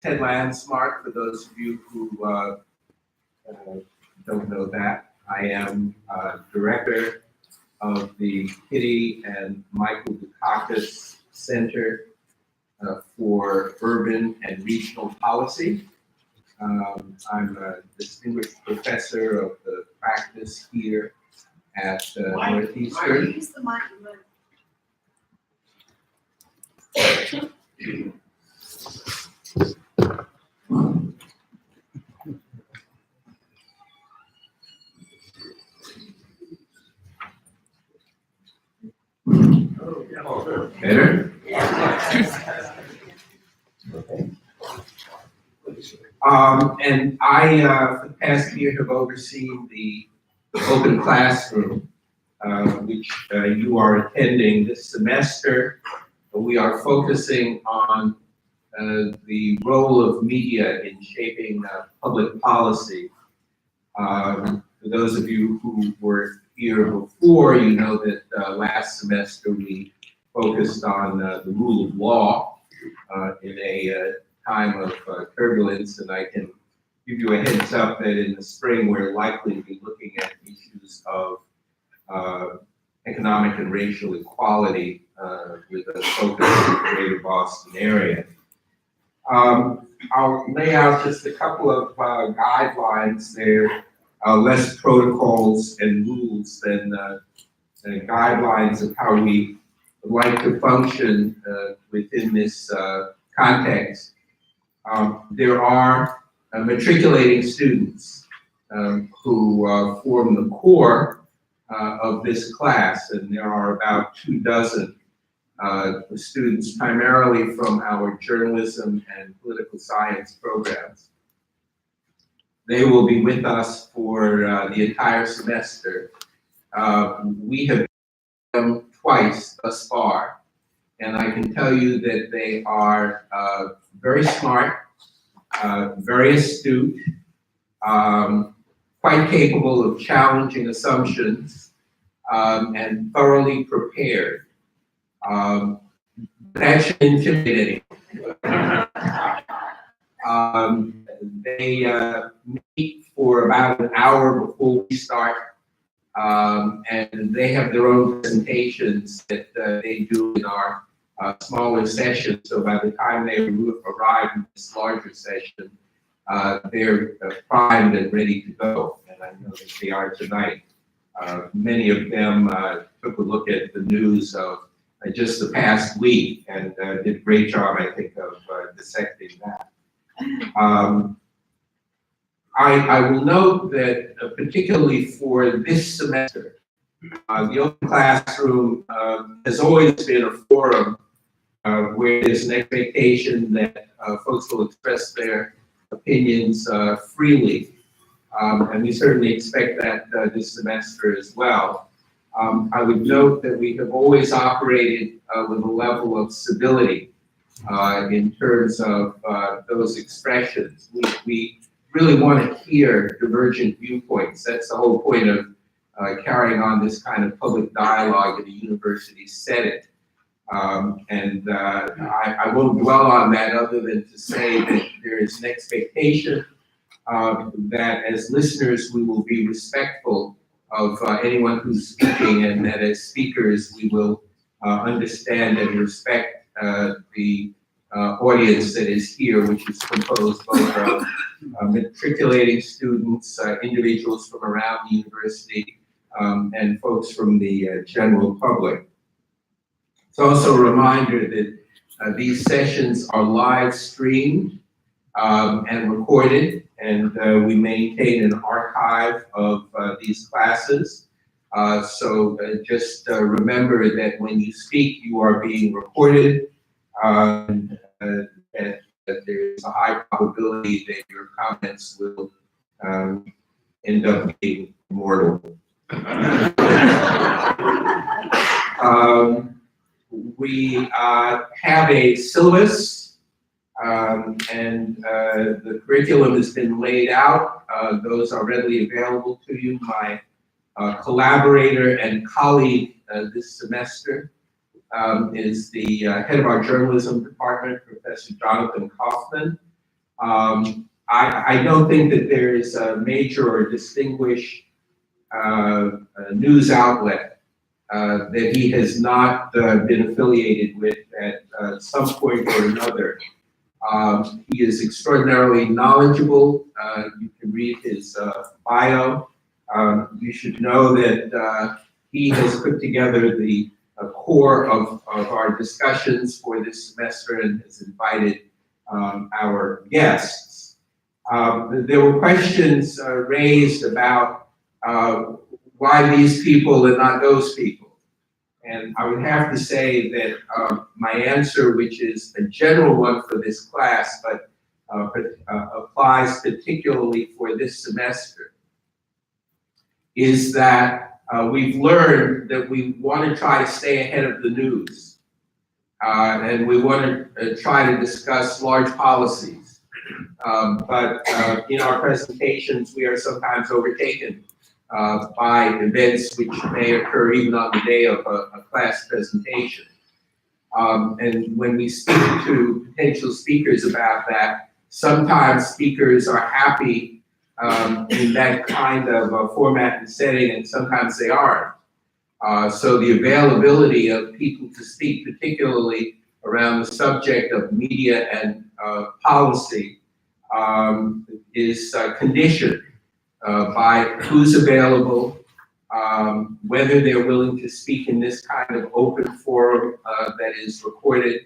Ted Landsmark, for those of you who don't know that. I am director of the Kitty and Michael Dukakis Center for Urban and Regional Policy. I'm a distinguished professor of the practice here at Northeastern. Use the microphone. Better? Okay. And I, for the past year, have overseen the open classroom, which you are attending this semester. We are focusing on the role of media in shaping public policy. For those of you who were here before, you know that last semester we focused on the rule of law in a time of turbulence, and I can give you a heads up that in the spring we're likely to be looking at issues of economic and racial equality with a focus in the greater Boston area. I'll lay out just a couple of guidelines there, less protocols and rules than guidelines of how we would like to function within this context. There are matriculating students who form the core of this class, and there are about 24 students, primarily from our journalism and political science programs. They will be with us for the entire semester. We have them twice thus far, and I can tell you that they are very smart, very astute, quite capable of challenging assumptions, and thoroughly prepared. That should intimidate anyone. They meet for about an hour before we start, and they have their own presentations that they do in our smaller sessions. So by the time they arrive in this larger session, they're primed and ready to go, and I know that they are tonight. Many of them took a look at the news of just the past week and did a great job, I think, of dissecting that. I will note that particularly for this semester, the open classroom has always been a forum where there's an expectation that folks will express their opinions freely. And we certainly expect that this semester as well. I would note that we have always operated with a level of civility in terms of those expressions. We really want to hear divergent viewpoints. That's the whole point of carrying on this kind of public dialogue in a university setting. I won't dwell on that other than to say that there is an expectation that as listeners we will be respectful of anyone who's speaking, and that as speakers we will understand and respect the audience that is here, which is composed both of matriculating students, individuals from around the university, and folks from the general public. It's also a reminder that these sessions are live streamed and recorded, and we maintain an archive of these classes. So just remember that when you speak, you are being recorded, and that there's a high probability that your comments will end up being immortal. We have a syllabus, and the curriculum has been laid out. Those are readily available to you. My collaborator and colleague this semester is the head of our journalism department, Professor Donovan Coffman. I don't think that there is a major or distinguished news outlet that he has not been affiliated with at some point or another. He is extraordinarily knowledgeable. You can read his bio. You should know that he has put together the core of our discussions for this semester and has invited our guests. There were questions raised about why these people and not those people. And I would have to say that my answer, which is a general one for this class, but applies particularly for this semester, is that we've learned that we want to try to stay ahead of the news. And we want to try to discuss large policies. But in our presentations, we are sometimes overtaken by events which may occur even on the day of a class presentation. And when we speak to potential speakers about that, sometimes speakers are happy in that kind of format and setting, and sometimes they aren't. So the availability of people to speak, particularly around the subject of media and policy, is conditioned by who's available, whether they're willing to speak in this kind of open forum that is recorded,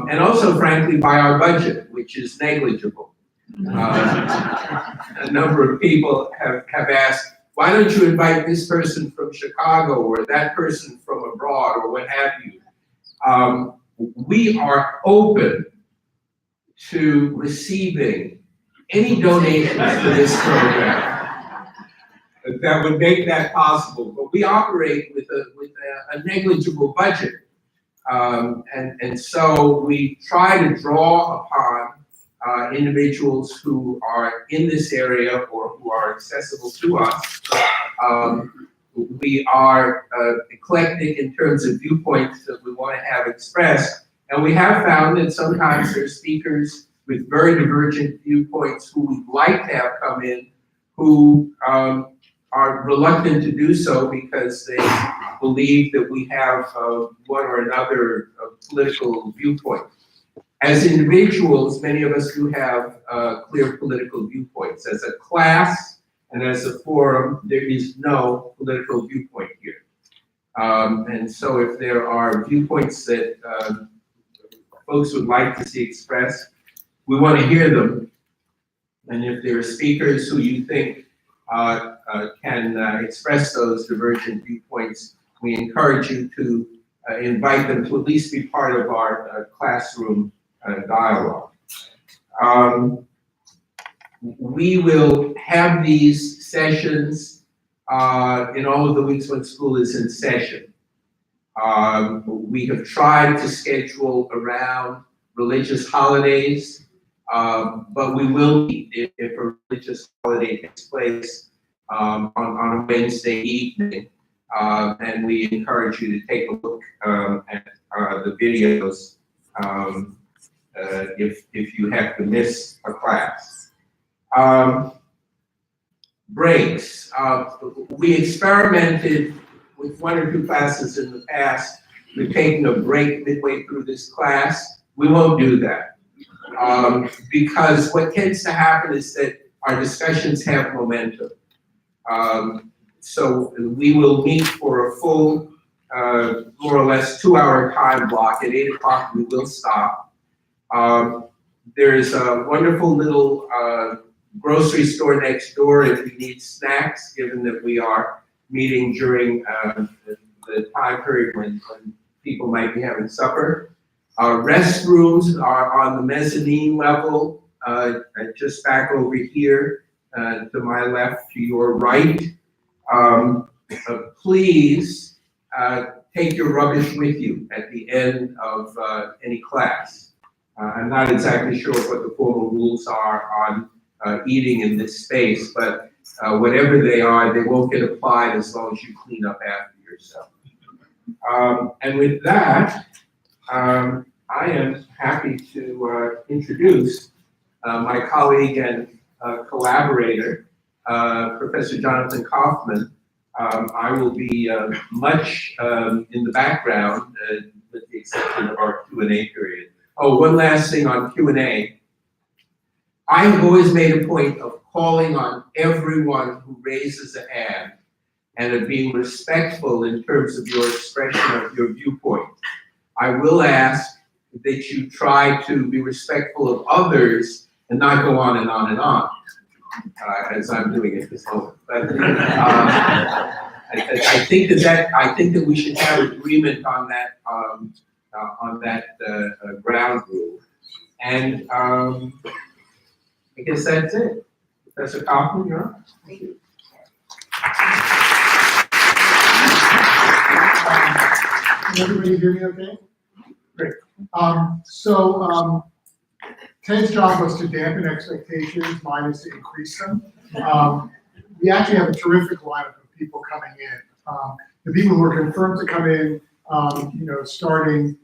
and also, frankly, by our budget, which is negligible. A number of people have asked, why don't you invite this person from Chicago or that person from abroad or what have you? We are open to receiving any donations for this program that would make that possible. But we operate with a negligible budget. And so we try to draw upon individuals who are in this area or who are accessible to us. We are eclectic in terms of viewpoints that we want to have expressed. And we have found that sometimes there are speakers with very divergent viewpoints who we'd like to have come in who are reluctant to do so because they believe that we have one or another political viewpoint. As individuals, many of us do have clear political viewpoints. As a class and as a forum, there is no political viewpoint here. And so if there are viewpoints that folks would like to see expressed, we want to hear them. And if there are speakers who you think can express those divergent viewpoints, we encourage you to invite them to at least be part of our classroom dialogue. We will have these sessions in all of the weeks when school is in session. We have tried to schedule around religious holidays, but we will meet if a religious holiday takes place on a Wednesday evening. And we encourage you to take a look at the videos if you have to miss a class. Breaks. We experimented with one or two classes in the past with taking a break midway through this class. We won't do that. Because what tends to happen is that our discussions have momentum. So we will meet for a full, more or less 2-hour time block. At 8 o'clock, we will stop. There's a wonderful little grocery store next door if you need snacks, given that we are meeting during the time period when people might be having supper. Restrooms are on the mezzanine level, just back over here to my left, to your right. Please take your rubbish with you at the end of any class. I'm not exactly sure what the formal rules are on eating in this space, but whatever they are, they won't get applied as long as you clean up after yourself. And with that, I am happy to introduce my colleague and collaborator, Professor Jonathan Kaufman. I will be much in the background, with the exception of our Q&A period. Oh, one last thing on Q&A. I have always made a point of calling on everyone who raises a hand and of being respectful in terms of your expression of your viewpoint. I will ask that you try to be respectful of others and not go on and on and on, as I'm doing at this moment. But I think that we should have agreement on that ground rule. And I guess that's it. Professor Coffman, you're on. Thank you. Can everybody hear me okay? Great. Ted's job was to dampen expectations, mine is to increase them. We actually have a terrific lineup of people coming in. The people who are confirmed to come in, starting,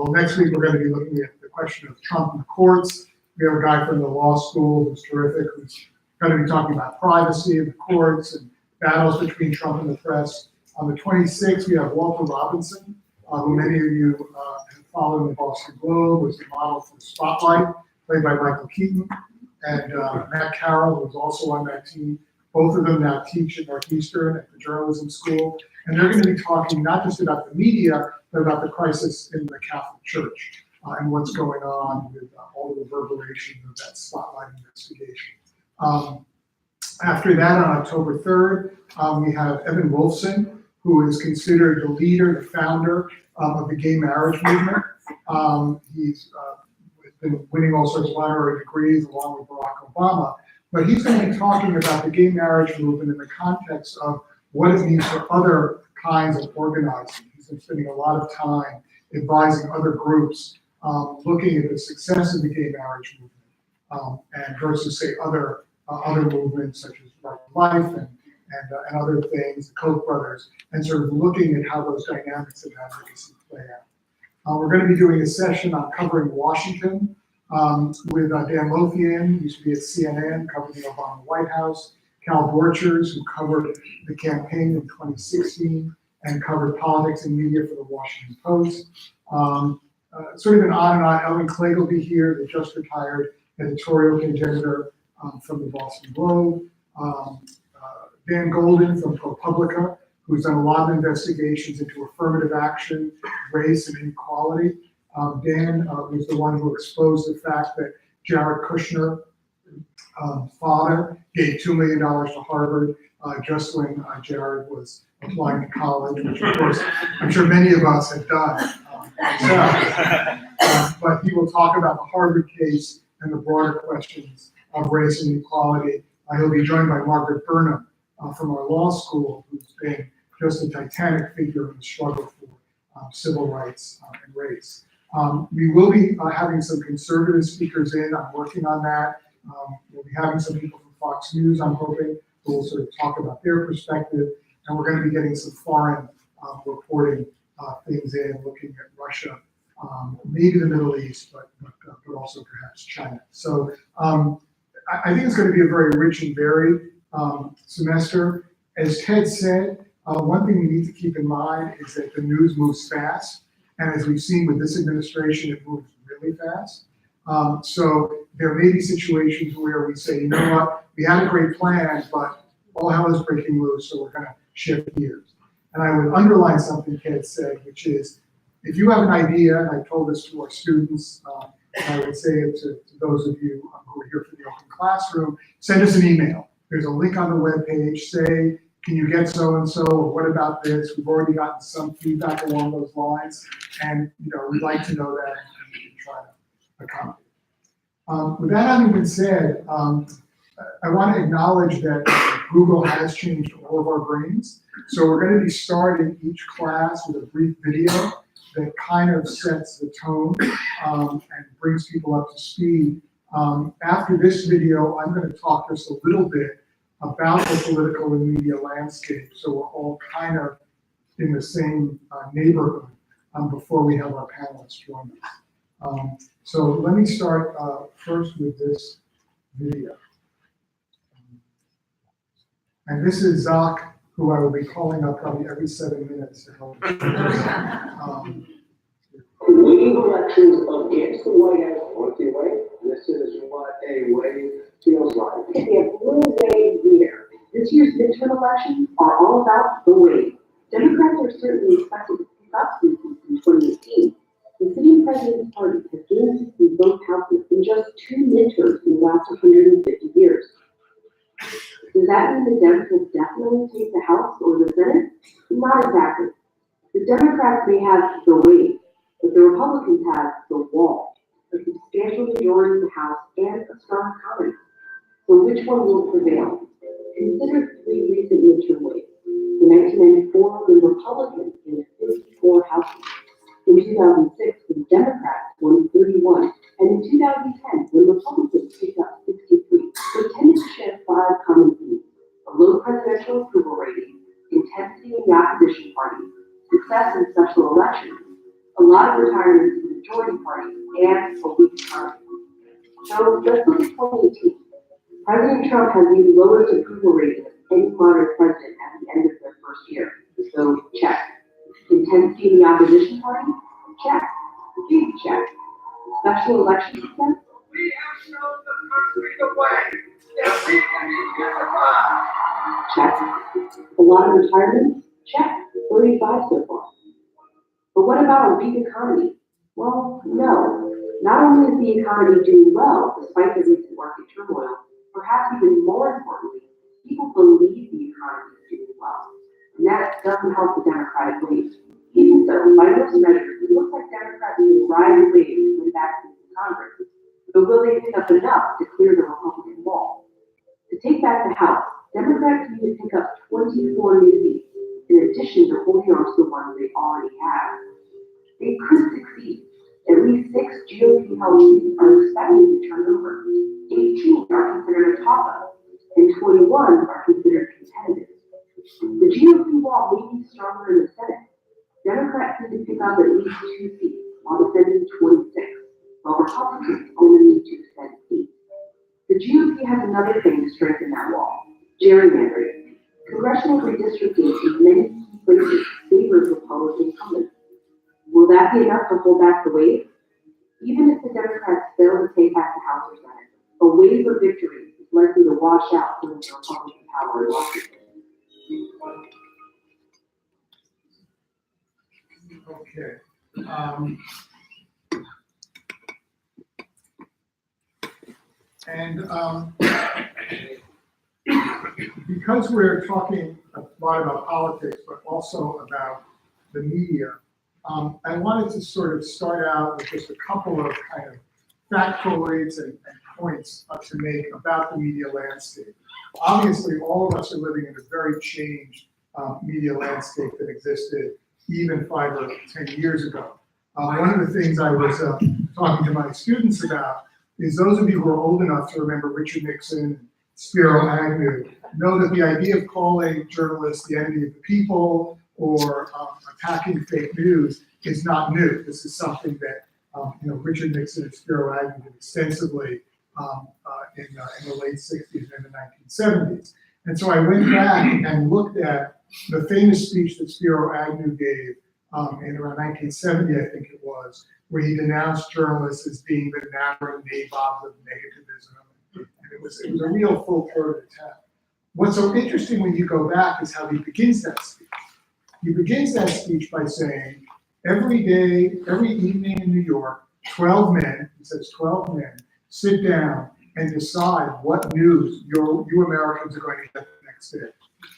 next week we're going to be looking at the question of Trump in the courts. We have a guy from the law school who's terrific, who's going to be talking about privacy in the courts and battles between Trump and the press. On the 26th, we have Walter Robinson, who many of you have followed in the Boston Globe, was the model for Spotlight, played by Michael Keaton, and Matt Carroll, who's also on that team. Both of them now teach at Northeastern at the journalism school, and they're going to be talking not just about the media, but about the crisis in the Catholic Church and what's going on with all the reverberations of that Spotlight investigation. After that, on October 3rd, we have Evan Wolfson, who is considered the leader, the founder of the gay marriage movement. He's been winning all sorts of honorary degrees along with Barack Obama, but he's going to be talking about the gay marriage movement in the context of what it means for other kinds of organizing. He's been spending a lot of time advising other groups, looking at the success of the gay marriage movement, and versus, say, other movements such as Right to Life and other things, the Koch brothers, and sort of looking at how those dynamics of advocacy play out. We're going to be doing a session on covering Washington with Dan Lothian, who used to be at CNN, covered the Obama White House, Cal Borchers, who covered the campaign in 2016 and covered politics and media for the Washington Post. Sort of an on and on. Ellen Clegg will be here, the just retired editorial contributor from the Boston Globe. Dan Golden from ProPublica, who's done a lot of investigations into affirmative action, race, and inequality. Dan was the one who exposed the fact that Jared Kushner's father gave $2 million to Harvard just when Jared was applying to college, which of course I'm sure many of us have done. But he will talk about the Harvard case and the broader questions of race and equality. He'll be joined by Margaret Burnham from our law school, who's been just a titanic figure in the struggle for civil rights and race. We will be having some conservative speakers in. I'm working on that. We'll be having some people from Fox News, I'm hoping, who will sort of talk about their perspective. And we're going to be getting some foreign reporting things in, looking at Russia, maybe the Middle East, but also perhaps China. So I think it's going to be a very rich and varied semester. As Ted said, one thing we need to keep in mind is that the news moves fast. And as we've seen with this administration, it moves really fast. So there may be situations where we say, you know what, we had a great plan, but all hell is breaking loose, so we're going to shift gears. And I would underline something Ted said, which is, if you have an idea, and I told this to our students, and I would say it to those of you who are here for the open classroom, send us an email. There's a link on the webpage. Say, can you get so-and-so, or what about this? We've already gotten some feedback along those lines, and we'd like to know that, and we can try to accommodate. With that having been said, I want to acknowledge that Google has changed all of our brains. So we're going to be starting each class with a brief video that kind of sets the tone and brings people up to speed. After this video, I'm going to talk just a little bit about the political and media landscape, so we're all kind of in the same neighborhood before we have our panelists join So let me start first with this video. And this is Zach, who I will be calling up probably every 7 minutes to help. Wave elections against the White House empty way. This is what a wave feels like. It's a blue wave year. This year's midterm elections are all about the wave. Democrats are certainly expected to pick up some seats in 2018. The sitting president's party has gained seats in both houses in just 2 midterms in the last 150 years. Does that mean the Dems will definitely take the House or the Senate? Not exactly. The Democrats may have the wave, but the Republicans have the wall, a substantial majority in the House and a strong economy. So which one will prevail? Consider 3 recent midterm waves. In 1994, the Republicans gained 54 houses. In 2006, the Democrats won 31, and in 2010, the Republicans picked up 63. They tended to share 5 common themes: a low presidential approval rating, intensity in the opposition party, success in special elections, a lot of retirements in the majority party, and a weak economy. So let's look at 2018. President Trump has the lowest approval rating of any modern president at the end of their first year. So check. Intensity in the opposition party? Check. Big check. Special election success? We have shown the country the way that we can be unified. Check. A lot of retirements? Check. 35 so far. But what about a weak economy? Well, no. Not only is the economy doing well despite the recent market turmoil, perhaps even more importantly, people believe the economy is doing well. And that doesn't help the Democratic wave. Even so, by most measures, it looks like Democrats need a riding wave to win back seats in Congress. But will they pick up enough to clear the Republican wall? To take back the House, Democrats need to pick up 24 new seats, in addition to holding on to the ones they already have. They could succeed. At least 6 GOP-held seats are expected to turn over. 18 are considered a toss-up, and 21 are considered competitive. The GOP wall may be stronger in the Senate. Democrats need to pick up at least 2 seats, while the Senate is 26, while Republicans only need to extend 8. The GOP has another thing to strengthen that wall: gerrymandering. Congressional redistricting in many key places favors Republican incumbents. Will that be enough to hold back the wave? Even if the Democrats fail to take back the House or Senate, a wave of victory is likely to wash out some of the Republican power in Washington. Okay. Because we're talking a lot about politics, but also about the media, I wanted to sort of start out with just a couple of kind of factoids and points to make about the media landscape. Obviously, all of us are living in a very changed media landscape that existed even 5 or 10 years ago. One of the things I was talking to my students about is those of you who are old enough to remember Richard Nixon, Spiro Agnew, know that the idea of calling journalists the enemy of the people or attacking fake news is not new. This is something that Richard Nixon and Spiro Agnew did extensively in the late 60s and the 1970s. And so I went back and looked at the famous speech that Spiro Agnew gave in around 1970, I think it was, where he denounced journalists as being the narrow nabobs of negativism. And it was a real full-throated attack. What's so interesting when you go back is how he begins that speech. He begins that speech by saying, every day, every evening in New York, 12 men, he says 12 men, sit down and decide what news you Americans are going to get the next day.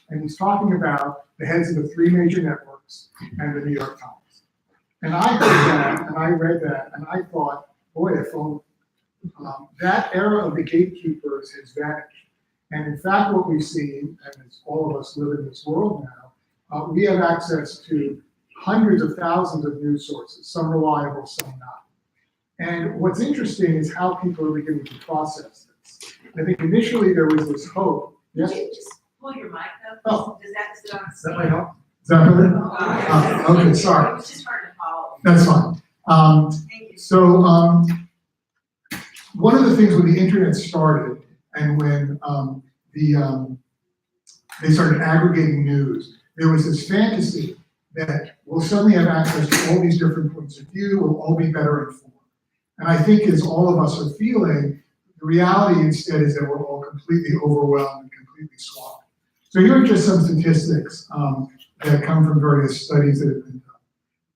And he's talking about the heads of the 3 major networks and the New York Times. And I heard that, and I read that, and I thought, boy, if only. That era of the gatekeepers has vanished. And in fact, what we've seen, and as all of us live in this world now, we have access to hundreds of thousands of news sources, some reliable, some not. And what's interesting is how people are beginning to process this. I think initially there was this hope. Yes? Could you just pull your mic up? Oh. Does that sit on? Does that might help? Is that better? Okay, sorry. It was just hard to follow. That's fine. Thank you. So, one of the things when the internet started and when they started aggregating news, there was this fantasy that we'll suddenly have access to all these different points of view, we'll all be better informed. And I think as all of us are feeling, the reality instead is that we're all completely overwhelmed and completely swamped. So here are just some statistics that come from various studies that have been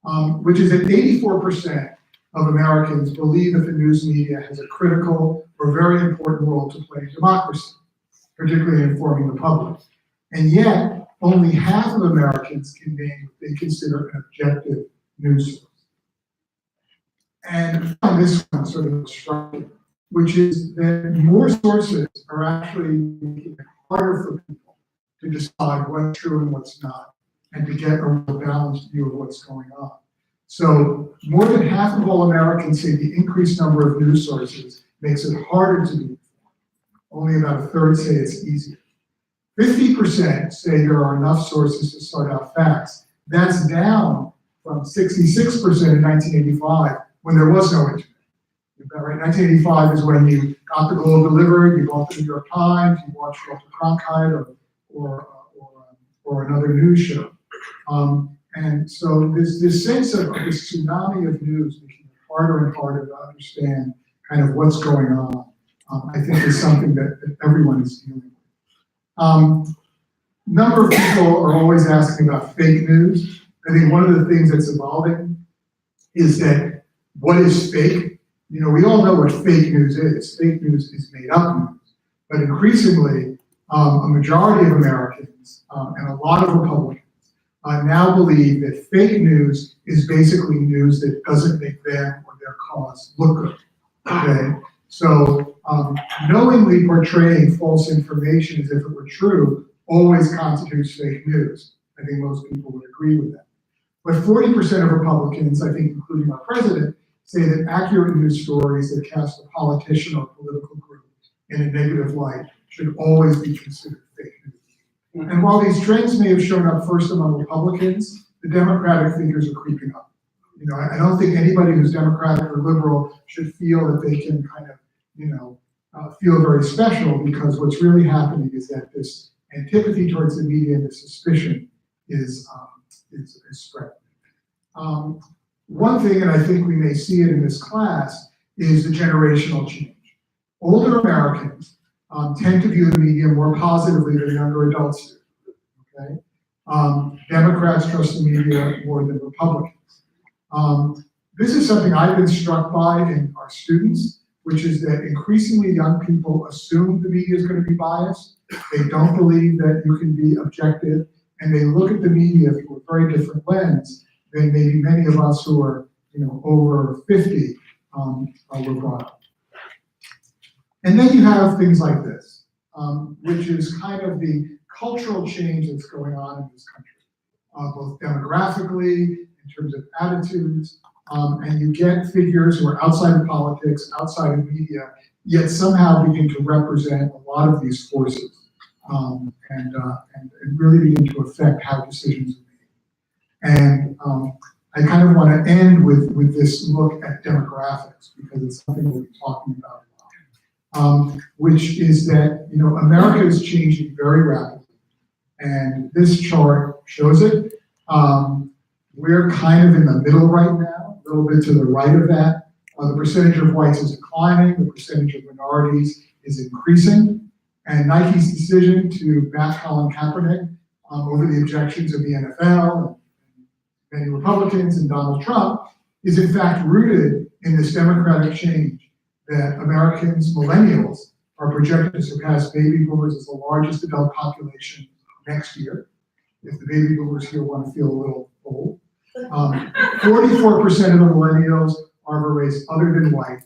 done, which is that 84% of Americans believe that the news media has a critical or very important role to play in democracy, particularly in informing the public. And yet, only half of Americans can name what they consider an objective news source. And I find this one sort of striking, which is that more sources are actually making it harder for people to decide what's true and what's not, and to get a real balanced view of what's going on. So more than half of all Americans say the increased number of news sources makes it harder to be informed. Only about a third say it's easier. 50% say there are enough sources to sort out facts. That's down from 66% in 1985 when there was no internet. Right? 1985 is when you got the Globe delivered, you bought the New York Times, you watched Walter Cronkite or another news show. And so this sense of this tsunami of news making it harder and harder to understand kind of what's going on, I think is something that everyone is dealing with. Number of people are always asking about fake news. I think one of the things that's evolving is that what is fake? You know, we all know what fake news is. Fake news is made up news. But increasingly, a majority of Americans and a lot of Republicans now believe that fake news is basically news that doesn't make them or their cause look good. Okay? So knowingly portraying false information as if it were true always constitutes fake news. I think most people would agree with that. But 40% of Republicans, I think including our president, say that accurate news stories that cast a politician or political group in a negative light should always be considered fake news. And while these trends may have shown up first among Republicans, the Democratic figures are creeping up. You know, I don't think anybody who's Democratic or liberal should feel that they can kind of, feel very special, because what's really happening is that this antipathy towards the media and the suspicion is spread. One thing, and I think we may see it in this class, is the generational change. Older Americans tend to view the media more positively than younger adults do. Okay? Democrats trust the media more than Republicans. This is something I've been struck by in our students, which is that increasingly young people assume the media is going to be biased. They don't believe that you can be objective, and they look at the media through a very different lens than maybe many of us who are, over 50 were brought up. And then you have things like this, which is kind of the cultural change that's going on in this country, both demographically, in terms of attitudes, and you get figures who are outside of politics, outside of media, yet somehow begin to represent a lot of these forces and really begin to affect how decisions are made. And I kind of want to end with this look at demographics, because it's something we'll be talking about a lot, which is that America is changing very rapidly, and this chart shows it. We're kind of in the middle right now, a little bit to the right of that. The percentage of whites is declining, the percentage of minorities is increasing, and Nike's decision to back Colin Kaepernick over the objections of the NFL, and many Republicans, and Donald Trump, is in fact rooted in this democratic change that Americans, millennials, are projected to surpass baby boomers as the largest adult population next year, if the baby boomers here want to feel a little old. 44% of the millennials are of a race other than white.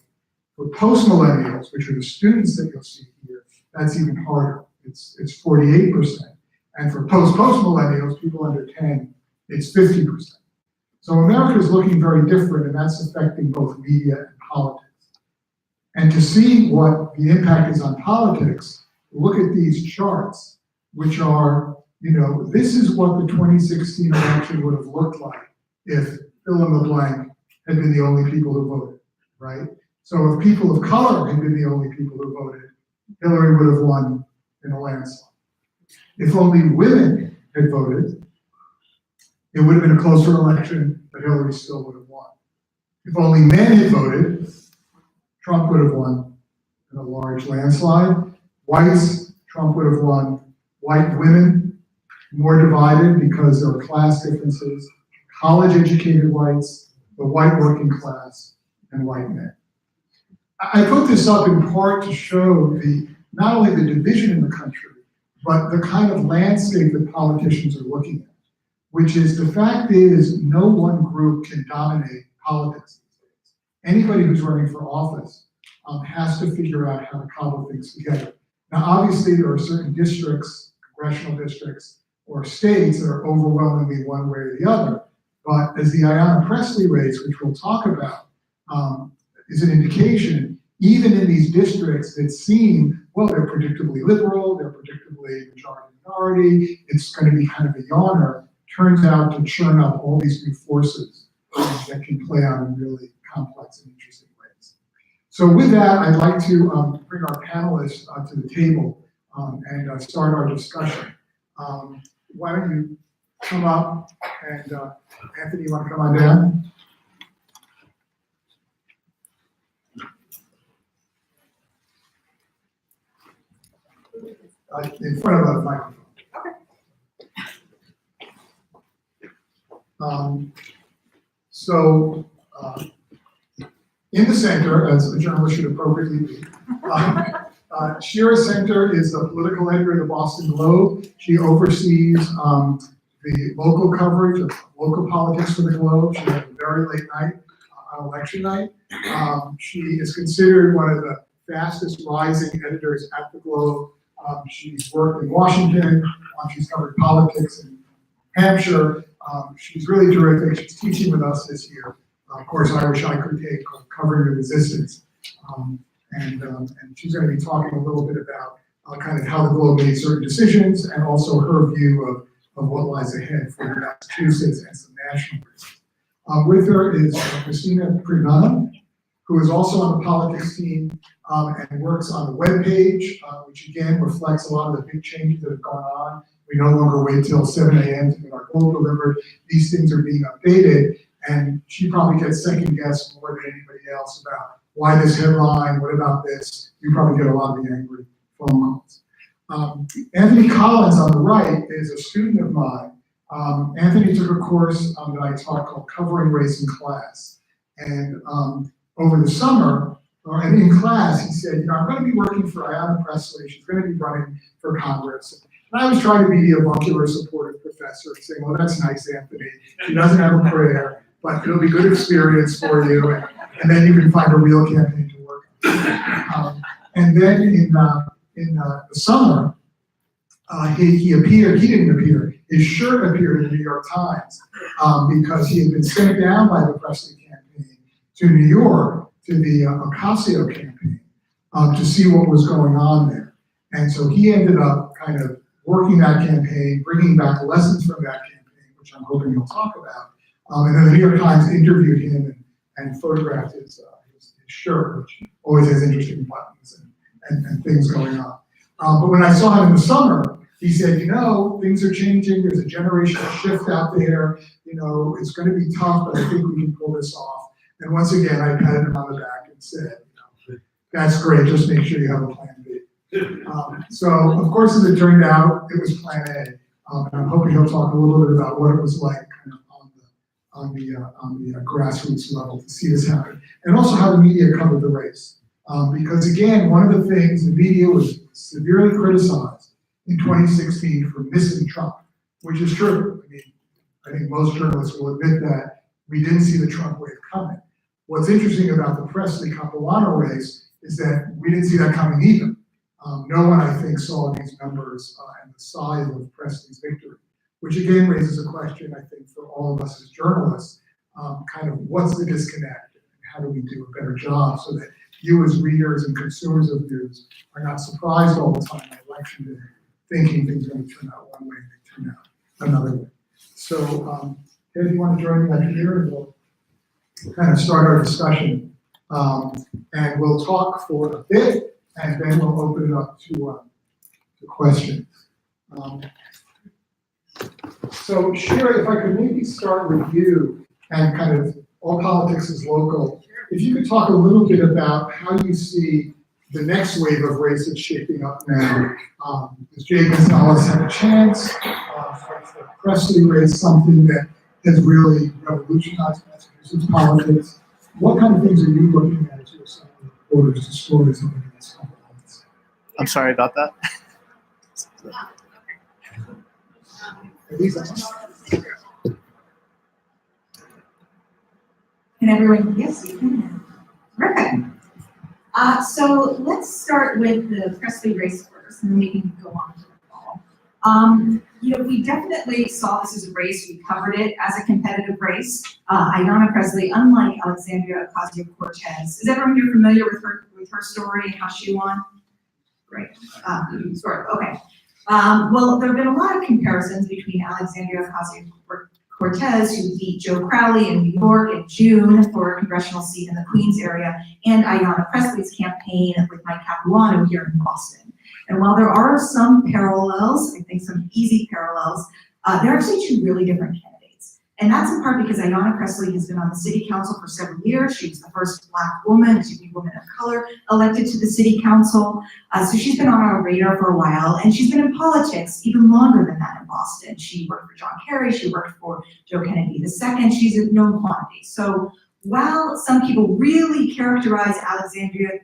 For post-millennials, which are the students that you'll see here, that's even harder. It's 48%. And for post-millennials, people under 10, it's 50%. So America is looking very different, and that's affecting both media and politics. And to see what the impact is on politics, look at these charts, which are, this is what the 2016 election would have looked like if fill in the blank had been the only people who voted. right? So if people of color had been the only people who voted, Hillary would have won in a landslide. If only women had voted, it would have been a closer election, but Hillary still would have won. If only men had voted, Trump would have won in a large landslide. Whites, Trump would have won. White women, more divided because there are class differences. College-educated whites, the white working class, and white men. I put this up in part to show not only the division in the country, but the kind of landscape that politicians are looking at, which is the fact is no one group can dominate politics these days. Anybody who's running for office has to figure out how to cobble things together. Now, obviously, there are certain districts, congressional districts, or states that are overwhelmingly one way or the other. But as the Ayanna Pressley race, which we'll talk about, is an indication, even in these districts that seem, well, they're predictably liberal, they're predictably majority-minority, it's going to be kind of a yawner, turns out to churn up all these new forces that can play out in really complex and interesting ways. So with that, I'd like to bring our panelists to the table and start our discussion. Why don't you come up, and Anthony, you want to come on down? In front of the microphone. In the center, as a journalist should appropriately be, Shira Center is the political editor of the Boston Globe. She oversees the local coverage of local politics for the Globe. She has a very late night on election night. She is considered one of the fastest rising editors at the Globe. She's worked in Washington. She's covered politics in Hampshire. She's really terrific. She's teaching with us this year. Of course, I wish I could take covering the resistance. And she's going to be talking a little bit about kind of how the Globe made certain decisions and also her view of what lies ahead for Massachusetts and some national reasons. With her is Christina Privana, who is also on the politics team and works on the webpage, which again reflects a lot of the big changes that have gone on. We no longer wait till 7 a.m. to get our Globe delivered. These things are being updated, and she probably gets second guessed more than anybody else about why this headline, what about this? You probably get a lot of the angry phone calls. Anthony Collins on the right is a student of mine. Anthony took a course that I taught called Covering Race in Class. And over the summer, and in class, he said, I'm going to be working for Ayanna Pressley. She's going to be running for Congress. And I was trying to be the avuncular supportive professor, saying, well, that's nice, Anthony. She doesn't have a prayer, but it'll be good experience for you. And then you can find a real campaign to work on. And then in the summer, he appeared, he didn't appear, his shirt appeared in the New York Times because he had been sent down by the Pressley campaign to New York, to the Ocasio campaign, to see what was going on there. And so he ended up kind of working that campaign, bringing back lessons from that campaign, which I'm hoping he'll talk about. And then the New York Times interviewed him and photographed his shirt, which always has interesting buttons and things going on. But when I saw him in the summer, he said, things are changing. There's a generational shift out there. It's going to be tough, but I think we can pull this off. And once again, I patted him on the back and said, that's great. Just make sure you have a plan B. So, of course, as it turned out, it was plan A. And I'm hoping he'll talk a little bit about what it was like kind of on the grassroots level to see this happen. And also how the media covered the race. Because again, one of the things, the media was severely criticized in 2016 for missing Trump, which is true. I think most journalists will admit that we didn't see the Trump wave coming. What's interesting about the Pressley-Capuano race is that we didn't see that coming either. No one, I think, saw these numbers and the size of Presley's victory, which again raises a question, I think, for all of us as journalists, kind of what's the disconnect and how do we do a better job so that you as readers and consumers of news are not surprised all the time on election day, thinking things are going to turn out one way and they turn out another way. So, Ed, you want to join me back here and we'll kind of start our discussion. And we'll talk for a bit, and then we'll open it up to questions. So Shira, if I could maybe start with you, and kind of all politics is local. If you could talk a little bit about how you see the next wave of races shaping up now. Does Jay Gonzalez have a chance? Is the Presley race something that has really revolutionized Massachusetts politics? What kind of things are you looking at as you're selling reporters to stories over the next couple of months? I'm sorry about that. Can everyone, yes, you can. Terrific. So let's start with the Presley race first, and then we can go on to the fall. We definitely saw this as a race. We covered it as a competitive race. Ayanna Presley, unlike Alexandria Ocasio-Cortez, is everyone here familiar with her story and how she won? Great. Sort of. Okay. Well, there have been a lot of comparisons between Alexandria Ocasio-Cortez, who beat Joe Crowley in New York in June for a congressional seat in the Queens area, and Ayanna Presley's campaign with Mike Capuano here in Boston. And while there are some parallels, I think some easy parallels, they're actually two really different candidates. And that's in part because Ayanna Presley has been on the city council for several years. She was the first Black woman to be woman of color elected to the city council. So she's been on our radar for a while, and she's been in politics even longer than that in Boston. She worked for John Kerry, she worked for Joe Kennedy II. She's a known quantity. So while some people really characterize Alexandria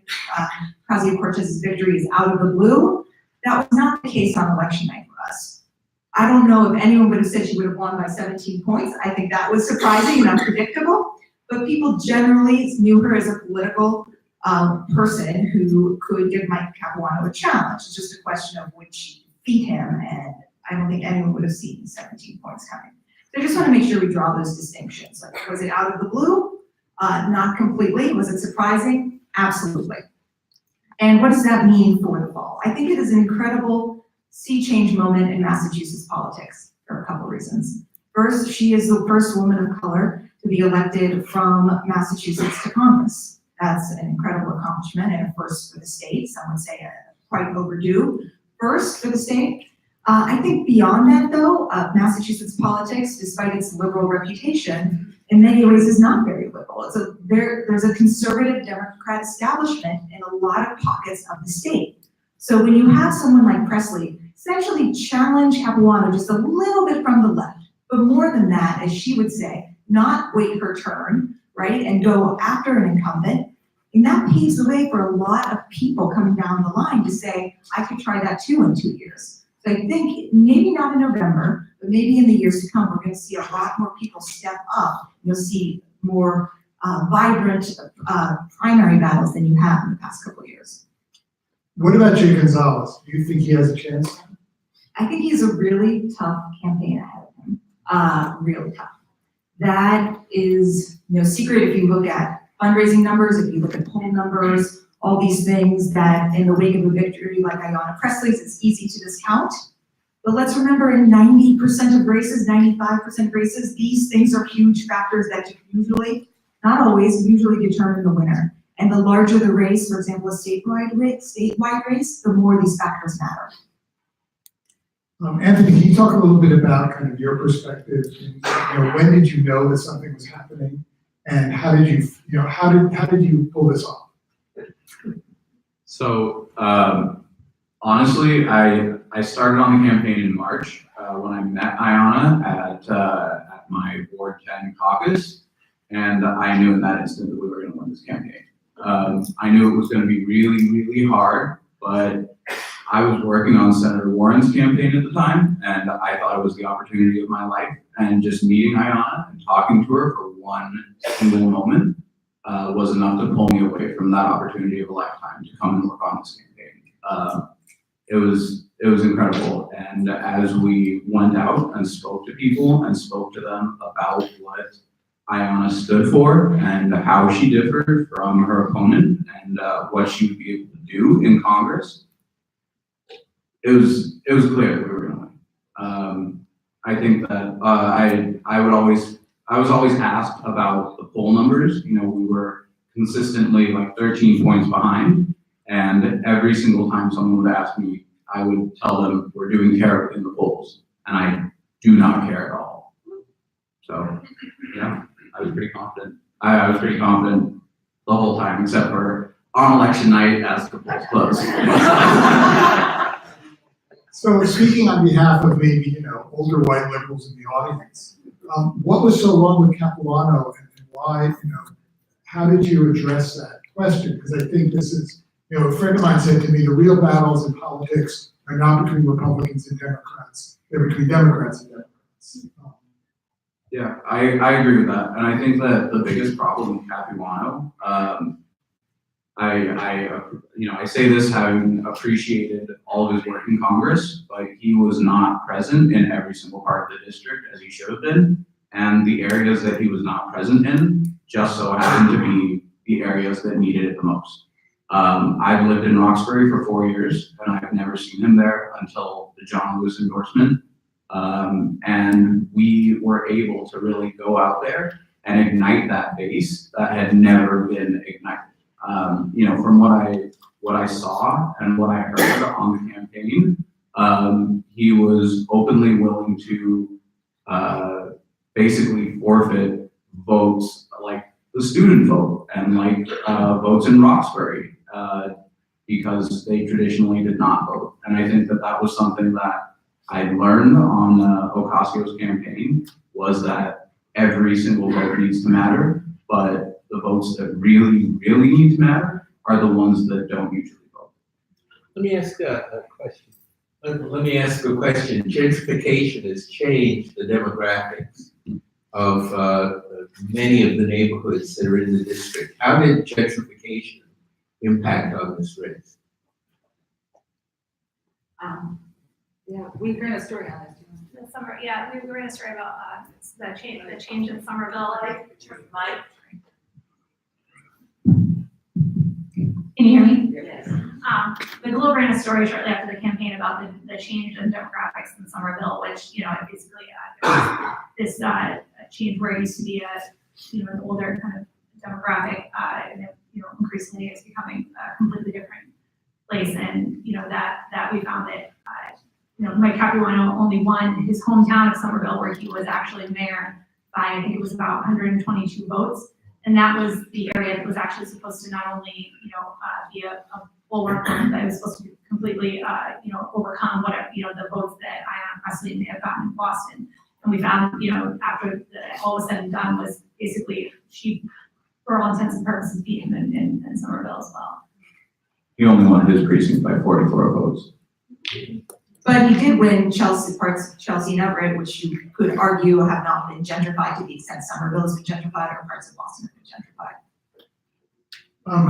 Ocasio-Cortez's victory as out of the blue, that was not the case on election night for us. I don't know if anyone would have said she would have won by 17 points. I think that was surprising and unpredictable, but people generally knew her as a political person who could give Mike Capuano a challenge. It's just a question of would she defeat him, and I don't think anyone would have seen 17 points coming. So I just want to make sure we draw those distinctions. Like, was it out of the blue? Not completely. Was it surprising? Absolutely. And what does that mean for the fall? I think it is an incredible sea change moment in Massachusetts politics for a couple of reasons. First, she is the first woman of color to be elected from Massachusetts to Congress. That's an incredible accomplishment and a first for the state. Some would say quite overdue first for the state. I think beyond that, though, Massachusetts politics, despite its liberal reputation, in many ways is not very liberal. There's a conservative Democrat establishment in a lot of pockets of the state. So when you have someone like Presley essentially challenge Capuano just a little bit from the left, but more than that, as she would say, not wait her turn, right, and go after an incumbent, and that paves the way for a lot of people coming down the line to say, I could try that too in 2 years. So I think maybe not in November, but maybe in the years to come, we're going to see a lot more people step up. You'll see more vibrant primary battles than you have in the past couple of years. What about Jay Gonzalez? Do you think he has a chance? I think he's a really tough campaign ahead of him, really tough. That is no secret if you look at fundraising numbers, if you look at poll numbers, all these things that in the wake of a victory like Ayanna Presley's, it's easy to discount. But let's remember in 90% of races, 95% of races, these things are huge factors that usually, not always, usually determine the winner. And the larger the race, for example, a statewide race, the more these factors matter. Anthony, can you talk a little bit about kind of your perspective? When did you know that something was happening, and how did you pull this off? So honestly, I started on the campaign in March when I met Ayanna at my Ward 10 caucus, and I knew in that instant that we were going to win this campaign. I knew it was going to be really, really hard, but I was working on Senator Warren's campaign at the time, and I thought it was the opportunity of my life. And just meeting Ayanna and talking to her for one single moment was enough to pull me away from that opportunity of a lifetime to come and work on this campaign. It was incredible. And as we went out and spoke to people and spoke to them about what Ayanna stood for and how she differed from her opponent and what she would be able to do in Congress, it was clear that we were going to win. I think that I was always asked about the poll numbers. We were consistently like 13 points behind. And every single time someone would ask me, I would tell them we're doing terribly in the polls, and I do not care at all. So, yeah, I was pretty confident. I was pretty confident the whole time, except for on election night as the polls closed. So speaking on behalf of maybe, older white liberals in the audience, what was so wrong with Capuano and why, how did you address that question? Because I think this is, a friend of mine said to me, the real battles in politics are not between Republicans and Democrats, they're between Democrats and Democrats. Yeah, I agree with that, and I think that the biggest problem with Capuano, I say this having appreciated all of his work in Congress, but he was not present in every single part of the district as he should have been, and the areas that he was not present in just so happened to be the areas that needed it the most. I've lived in Roxbury for 4 years, and I've never seen him there until the John Lewis endorsement. And we were able to really go out there and ignite that base that had never been ignited. From what I saw and what I heard on the campaign, he was openly willing to basically forfeit votes like the student vote and like votes in Roxbury because they traditionally did not vote. And I think that that was something that I learned on Ocasio's campaign, was that every single vote needs to matter, but the votes that really, really need to matter are the ones that don't usually vote. Let me ask a question. Let me ask a question. Gentrification has changed the demographics of many of the neighborhoods that are in the district. How did gentrification impact on this race? Yeah, we ran a story on this. The summer, yeah, we ran a story about the change in Somerville. Mike? Can you hear me? Yes. The Globe ran a story shortly after the campaign about the change in demographics in Somerville, which, basically this change where it used to be an older kind of demographic, and it, increasingly is becoming a completely different place. And, that we found that, Mike Capuano only won his hometown of Somerville, where he was actually mayor, by, I think it was about 122 votes. And that was the area that was actually supposed to not only, be a bulwark, but it was supposed to completely, overcome whatever, the votes that Ayanna Pressley may have gotten in Boston. And we found, after all was said and done, was basically she, for all intents and purposes, beat him in Somerville as well. He only won his precinct by 44 votes. But he did win parts of Chelsea and Everett, which you could argue have not been gentrified to the extent Somerville has been gentrified or parts of Boston have been gentrified.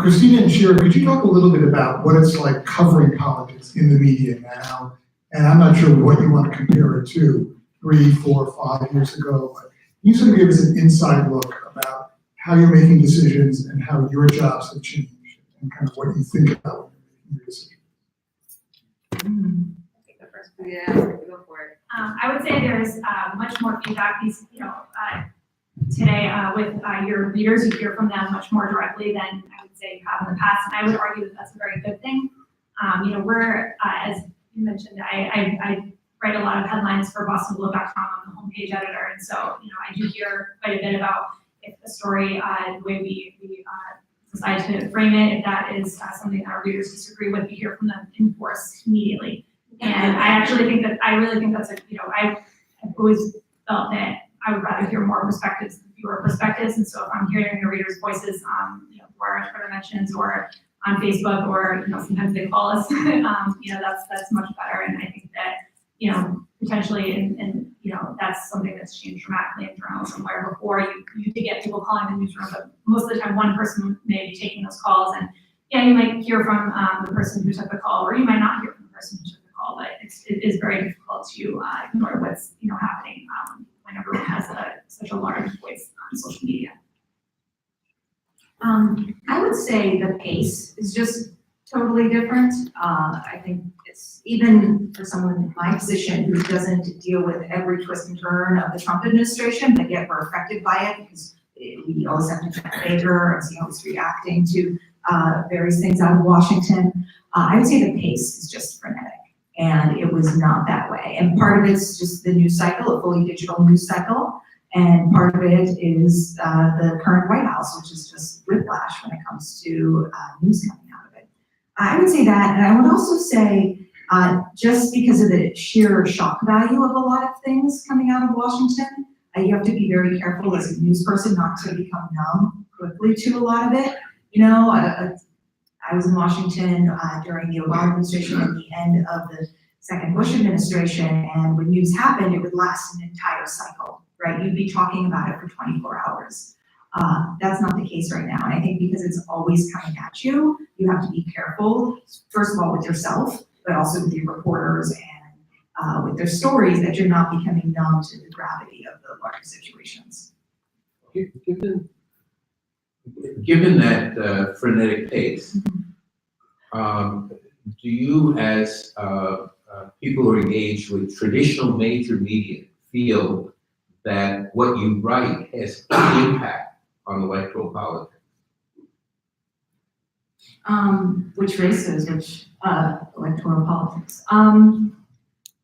Christina and Shira, could you talk a little bit about what it's like covering politics in the media now? And I'm not sure what you want to compare it to 3, 4, 5 years ago, but can you sort of give us an inside look about how you're making decisions and how your jobs have changed and kind of what you think about when you're making your decisions? Yeah, go for it. I would say there's much more feedback today with your readers. You hear from them much more directly than I would say you have in the past, and I would argue that that's a very good thing. We're as you mentioned, I write a lot of headlines for BostonGlobe.com. I'm the homepage editor, and so I do hear quite a bit about if the story, the way we decide to frame it, if that is something that our readers disagree with, we hear from them in force immediately. And I really think that's I've always felt that I would rather hear more perspectives than fewer perspectives. And so if I'm hearing your readers' voices, or our Twitter mentions or on Facebook, or, sometimes they call us, that's much better. And I think that, potentially, and that's something that's changed dramatically in journalism, where before you did get people calling the newsroom, but most of the time one person may be taking those calls. And yeah, you might hear from the person who took the call, or you might not hear from the person who took the call, but it is very difficult to ignore what's happening when everyone has such a large voice on social media. I would say the pace is just totally different. I think it's even for someone in my position who doesn't deal with every twist and turn of the Trump administration, but yet we're affected by it because we always have to check favor and see how he's reacting to various things out of Washington. I would say the pace is just frenetic, and it was not that way. And part of it's just the news cycle, a fully digital news cycle, and part of it is the current White House, which is just whiplash when it comes to news coming out of it. I would say that, and I would also say, just because of the sheer shock value of a lot of things coming out of Washington, you have to be very careful as a news person not to become numb quickly to a lot of it. You know, I was in Washington during the Obama administration and the end of the second Bush administration, and when news happened, it would last an entire cycle, right? You'd be talking about it for 24 hours. That's not the case right now, and I think because it's always coming at you, you have to be careful, first of all, with yourself, but also with your reporters and with their stories, that you're not becoming numb to the gravity of the larger situations. Given that frenetic pace, do you, as people who are engaged with traditional major media, feel that what you write has any impact on electoral politics? Which races, which electoral politics? I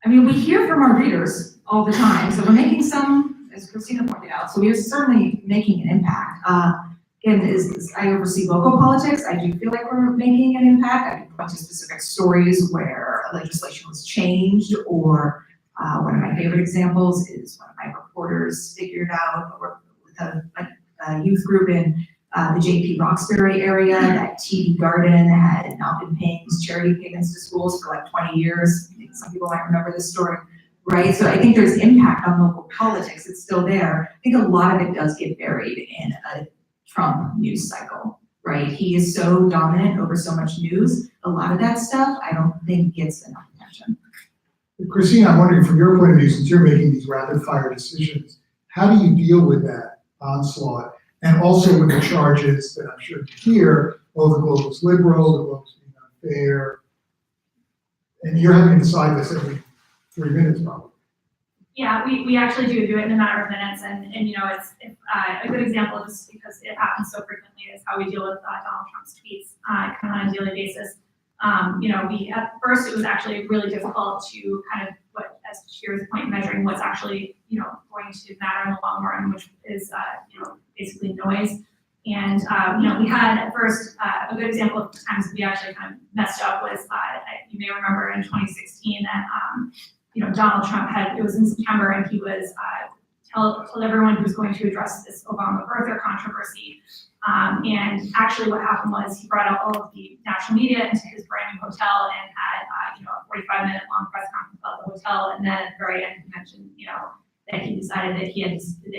mean, we hear from our readers all the time, so we're making some, as Christina pointed out, so we are certainly making an impact. Again, I oversee local politics. I do feel like we're making an impact. I can point to specific stories where legislation was changed, or one of my favorite examples is one of my reporters figured out with a youth group in the JP Roxbury area that TD Garden had not been paying charity payments to schools for like 20 years. I think some people might remember this story, right? So I think there's impact on local politics. It's still there. I think a lot of it does get buried in a Trump news cycle, right? He is so dominant over so much news. A lot of that stuff, I don't think gets enough attention. Christina, I'm wondering from your point of view, since you're making these rapid fire decisions, how do you deal with that onslaught? And also with the charges that I'm sure you hear, oh, the Globe was liberal, the Globe was being unfair. And you're having to decide this every 3 minutes probably. Yeah, we actually do it in a matter of minutes, and you know, it's a good example, just because it happens so frequently, is how we deal with Donald Trump's tweets kind of on a daily basis. You know, at first it was actually really difficult to kind of, as Shira's point, measuring what's actually, you know, going to matter in the long run, which is, you know, basically noise. And, you know, we had at first a good example of times we actually kind of messed up was, you may remember in 2016 that, you know, Donald Trump it was in September, and he was told everyone he was going to address this Obama birther controversy. And actually what happened was he brought out all of the national media into his brand new hotel and had, you know, a 45-minute long press conference about the hotel. And then at the very end, he mentioned, you know, that he decided that his, that,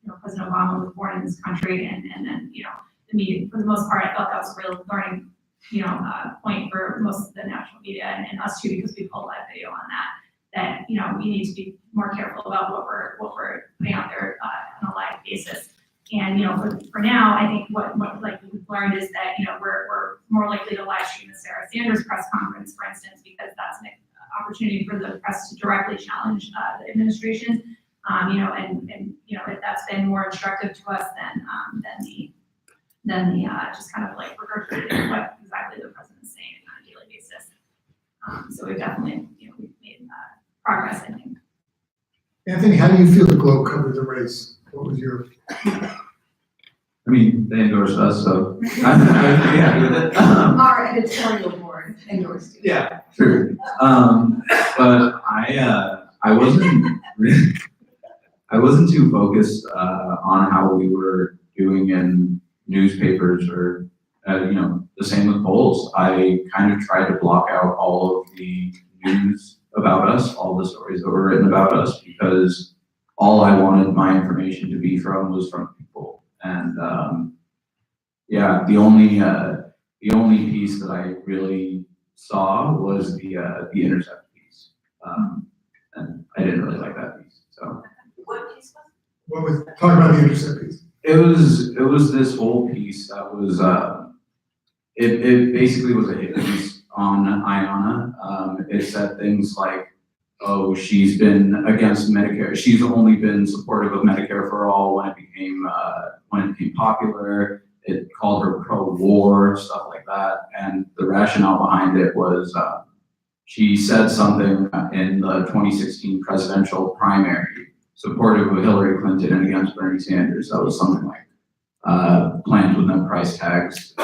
you know, President Obama was born in this country. And then, you know, the media, for the most part, I felt that was a real learning, you know, point for most of the national media and us too, because we pulled live video on that, you know, we need to be more careful about what we're putting out there on a live basis. And, you know, for now, I think what like we've learned is that, you know, we're more likely to live stream the Sarah Sanders press conference, for instance, because that's an opportunity for the press to directly challenge the administration. You know, and you know, that's been more instructive to us than the just kind of like regurgitating what exactly the president is saying on a daily basis. So we've definitely, you know, we've made progress, I think. Anthony, how do you feel the Globe covered the race? What was your? I mean, they endorsed us, so I'm pretty happy with it. Our editorial board endorsed it. Yeah, true. But I wasn't too focused on how we were doing in newspapers or you know, the same with polls. I kind of tried to block out all of the news about us, all the stories that were written about us, because all I wanted my information to be from was from people. And yeah, the only piece that I really saw was the Intercept piece, and I didn't really like that piece. So What piece was What was, talk about the Intercept piece. it was this whole piece that was it basically was a hit piece on Ayanna. It said things like oh, she's been against Medicare. She's only been supportive of Medicare for all when it became popular. It called her pro-war, stuff like that. And the rationale behind it was she said something in the 2016 presidential primary supportive of Hillary Clinton and against Bernie Sanders. That was something like plans with no price tags,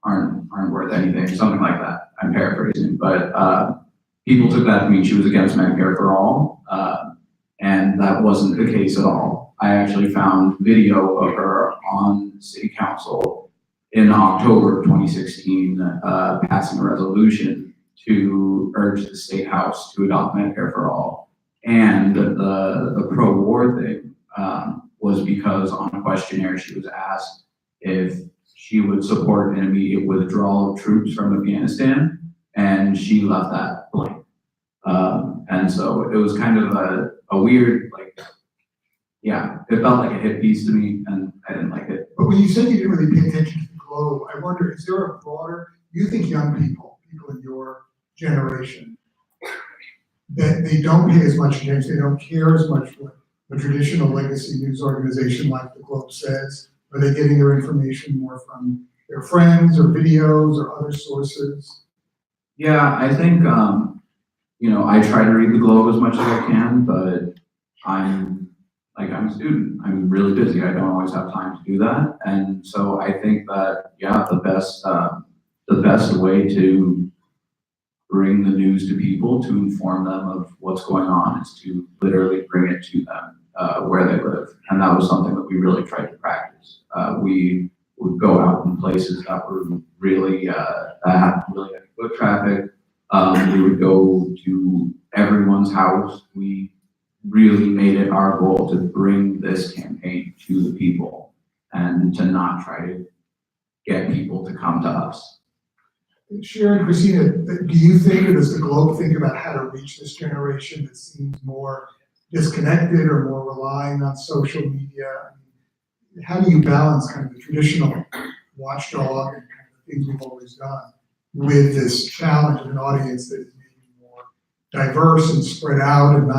aren't worth anything, something like that. I'm paraphrasing, but people took that to mean she was against Medicare for all, and that wasn't the case at all. I actually found video of her on city council in October of 2016 passing a resolution to urge the state house to adopt Medicare for all. And the pro-war thing was because on a questionnaire she was asked if she would support an immediate withdrawal of troops from Afghanistan, and she left that blank. And so it was kind of a weird, it felt like a hit piece to me, and I didn't like it. But when you said you didn't really pay attention to the globe, I wonder, is there a broader, you think young people in your generation, that they don't pay as much attention, they don't care as much what a traditional legacy news organization like the Globe says? Are they getting their information more from their friends or videos or other sources? Yeah, I think, I try to read the Globe as much as I can, but I'm a student. I'm really busy. I don't always have time to do that. And so I think that, the best way to bring the news to people, to inform them of what's going on, is to literally bring it to them where they live. And that was something that we really tried to practice. We would go out in places that were really, that had really heavy foot traffic. We would go to everyone's house. We really made it our goal to bring this campaign to the people and to not try to get people to come to us. Sharon, Christina, do you think, or does the Globe think about how to reach this generation that seems more disconnected or more relying on social media? How do you balance kind of the traditional watchdog and kind of things we've always done with this challenge of an audience that is maybe more diverse and spread out and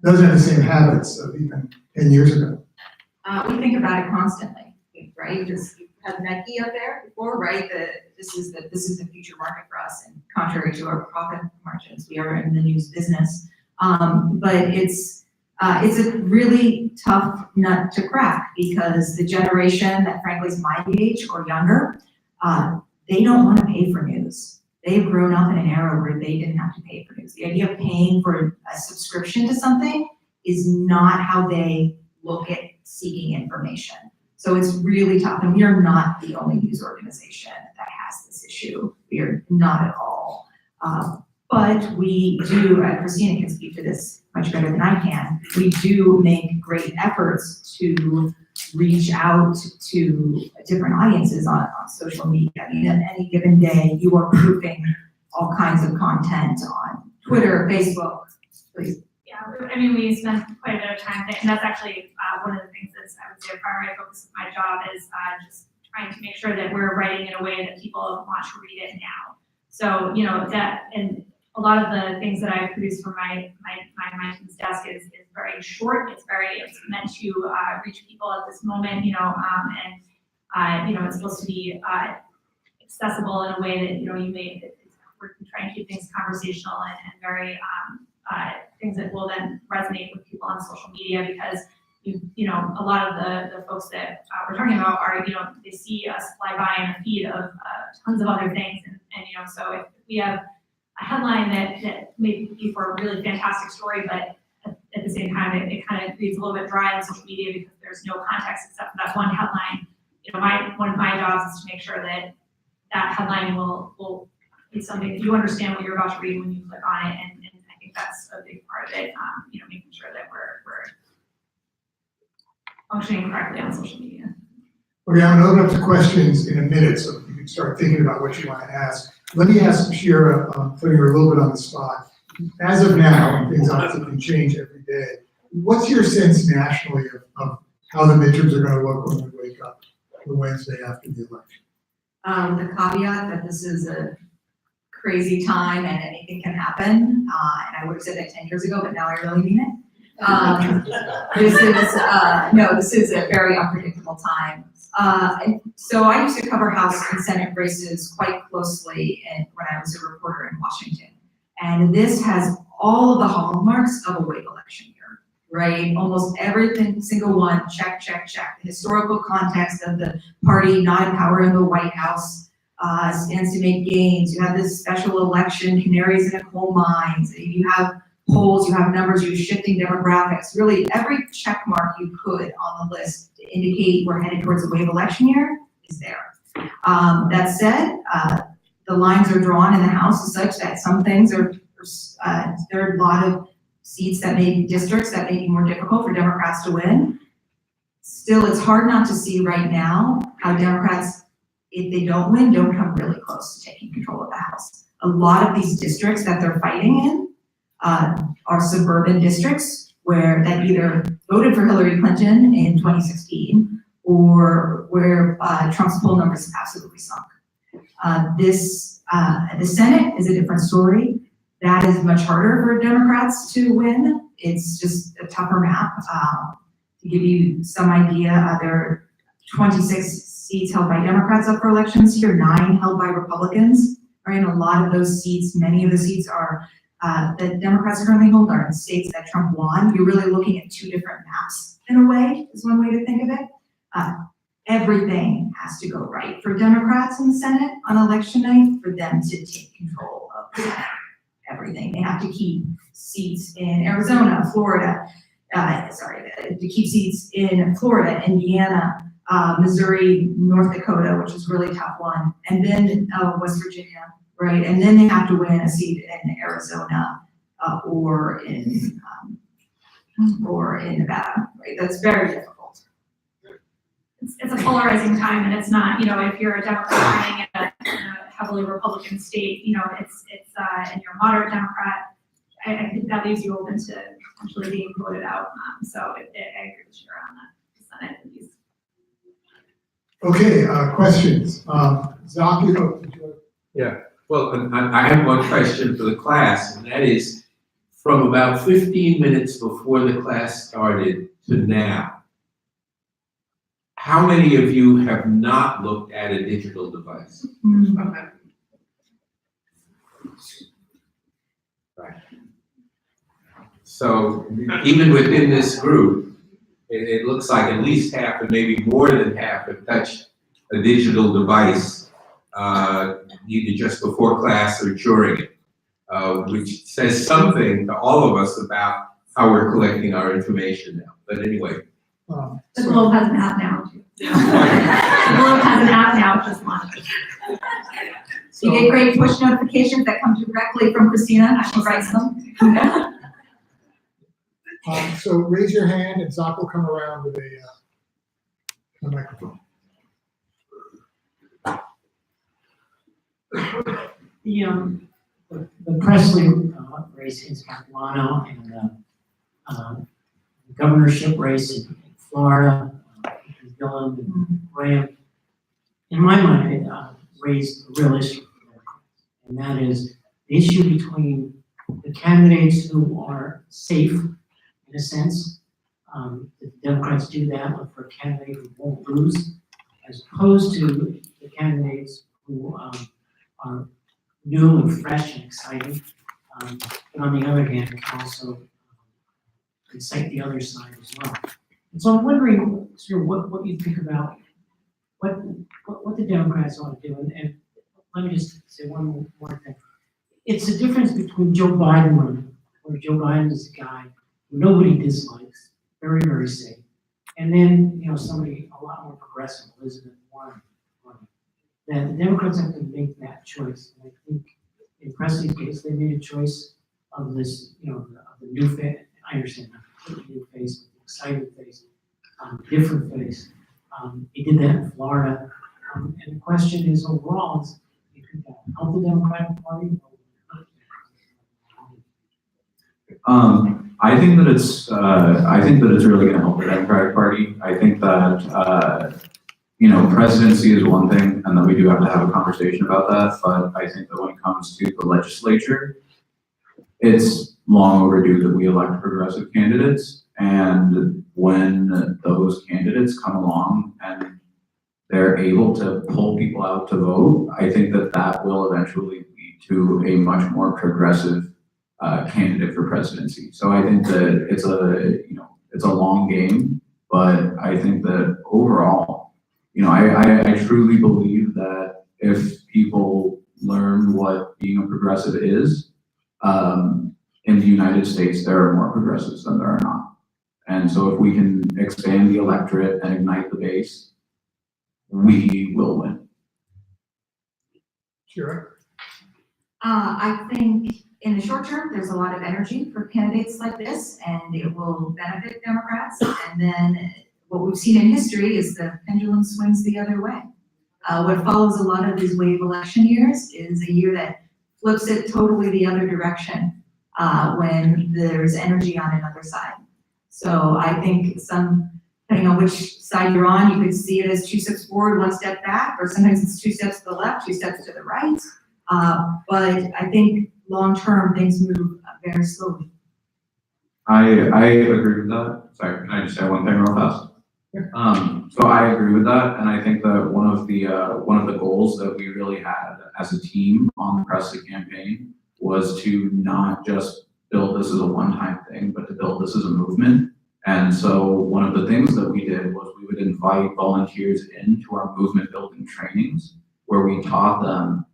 doesn't have the same habits of even 10 years ago? We think about it constantly, right? Just had Nike up there before, right? This is the future market for us, and contrary to our profit margins, we are in the news business. But it's a really tough nut to crack, because the generation that frankly is my age or younger, they don't want to pay for news. They've grown up in an era where they didn't have to pay for news. The idea of paying for a subscription to something is not how they look at seeking information. So it's really tough, and we are not the only news organization that has this issue. We are not at all. But we do, Christina can speak to this much better than I can, we do make great efforts to reach out to different audiences on social media. I mean, at any given day, you are proofing all kinds of content on Twitter, Facebook, please. Yeah, I mean, we spend quite a bit of time there, and that's actually one of the things that's, I would say, a primary focus of my job is just trying to make sure that we're writing in a way that people want to read it now. So, that, and a lot of the things that I produce for my team's desk is very short. It's meant to reach people at this moment, and it's supposed to be accessible in a way that, we're trying to keep things conversational and very, things that will then resonate with people on social media, because a lot of the folks that we're talking about are, they see us fly by in a feed of tons of other things, and so if we have a headline that may be for a really fantastic story, but at the same time it kind of reads a little bit dry on social media because there's no context except for that one headline. One of my jobs is to make sure that headline will be something that you understand what you're about to read when you click on it, and I think that's a big part of it. Making sure that we're functioning correctly on social media. Okay, I'm going to open up to questions in a minute, so you can start thinking about what you want to ask. Let me ask Shira, putting her a little bit on the spot. As of now, and things obviously can change every day, what's your sense nationally of how the midterms are going to look when we wake up the Wednesday after the election? The caveat that this is a crazy time and anything can happen. And I would have said that 10 years ago, but now I really mean it. This is a very unpredictable time. And so I used to cover House and Senate races quite closely when I was a reporter in Washington. And this has all of the hallmarks of a white election year, right? Almost every single one, check, check, check. The historical context of the party not in power in the White House stands to make gains. You have this special election, canaries in the coal mines. You have polls, you have numbers, you have shifting demographics. Really, every check mark you could on the list to indicate we're headed towards a wave election year is there. That said, the lines are drawn in the House as such that some things there are a lot of seats districts that may be more difficult for Democrats to win. Still, it's hard not to see right now how Democrats, if they don't win, don't come really close to taking control of the House. A lot of these districts that they're fighting in are suburban districts that either voted for Hillary Clinton in 2016 or where Trump's poll numbers absolutely sunk. The Senate is a different story. That is much harder for Democrats to win. It's just a tougher map. To give you some idea, there are 26 seats held by Democrats up for elections here, 9 held by Republicans. Right, and a lot of those seats, many of the seats are that Democrats currently hold are in states that Trump won. You're really looking at 2 different maps in a way, is one way to think of it. Everything has to go right for Democrats in the Senate on election night for them to take control of the Senate. Everything. They have to keep seats in Arizona, Florida, to keep seats in Florida, Indiana, Missouri, North Dakota, which is a really tough one, and then West Virginia, right? And then they have to win a seat in Arizona or in Nevada, right? That's very difficult. It's a polarizing time, and it's not, if you're a Democrat running in a heavily Republican state, and you're a moderate Democrat, I think that leaves you open to potentially being voted out. So I agree with you on that. Senate piece. Okay, questions? Zach, did you? Yeah, well, I have one question for the class, and that is, from about 15 minutes before the class started to now, how many of you have not looked at a digital device? Mm-hmm. Right. So even within this group, it looks like at least half and maybe more than half have touched a digital device, either just before class or during it, which says something to all of us about how we're collecting our information now. But anyway. The Globe has an app now. The Globe has an app now, just launched. You get great push notifications that come directly from Christina. She writes them. So raise your hand and Zach will come around with a microphone. The Presley race in Carolina and the governorship race in Florida, Dillon and Graham, in my mind, it raised a real issue, and that is the issue between the candidates who are safe, in a sense. The Democrats do that for a candidate who won't lose, as opposed to the candidates who are new and fresh and exciting, but on the other hand, can also incite the other side as well. And so I'm wondering, sort of, what you think about what the Democrats ought to do. And let me just say one more thing. It's the difference between Joe Biden running, where Joe Biden is a guy who nobody dislikes, very, very safe, and then somebody a lot more progressive, Elizabeth Warren. That the Democrats have to make that choice. And I think in Presley's case, they made a choice of this, of the new face. I understand not completely new face, but the exciting face, different face. He did that in Florida. And the question is overall, you could help the Democratic Party. I think that it's really going to help the Democratic Party. I think that you know, presidency is one thing, and then we do have to have a conversation about that, but I think that when it comes to the legislature, it's long overdue that we elect progressive candidates, and when those candidates come along and they're able to pull people out to vote, I think that that will eventually lead to a much more progressive candidate for presidency. So I think that it's a long game, but I think that overall, you know, I truly believe that if people learn what being a progressive is, in the United States, there are more progressives than there are not. And so if we can expand the electorate and ignite the base, we will win. Sure. I think in the short term, there's a lot of energy for candidates like this, and it will benefit Democrats. And then what we've seen in history is the pendulum swings the other way. What follows a lot of these wave election years is a year that flips it totally the other direction when there's energy on another side. So I think depending on which side you're on, you could see it as 2 steps forward, 1 step back, or sometimes it's 2 steps to the left, 2 steps to the right. But I think long-term, things move very slowly. I agree with that. Sorry, can I just say one thing real fast? So I agree with that, and I think that one of the goals that we really had as a team on the Presley campaign was to not just build this as a one-time thing, but to build this as a movement. And so one of the things that we did was we would invite volunteers into our movement building trainings, where we taught them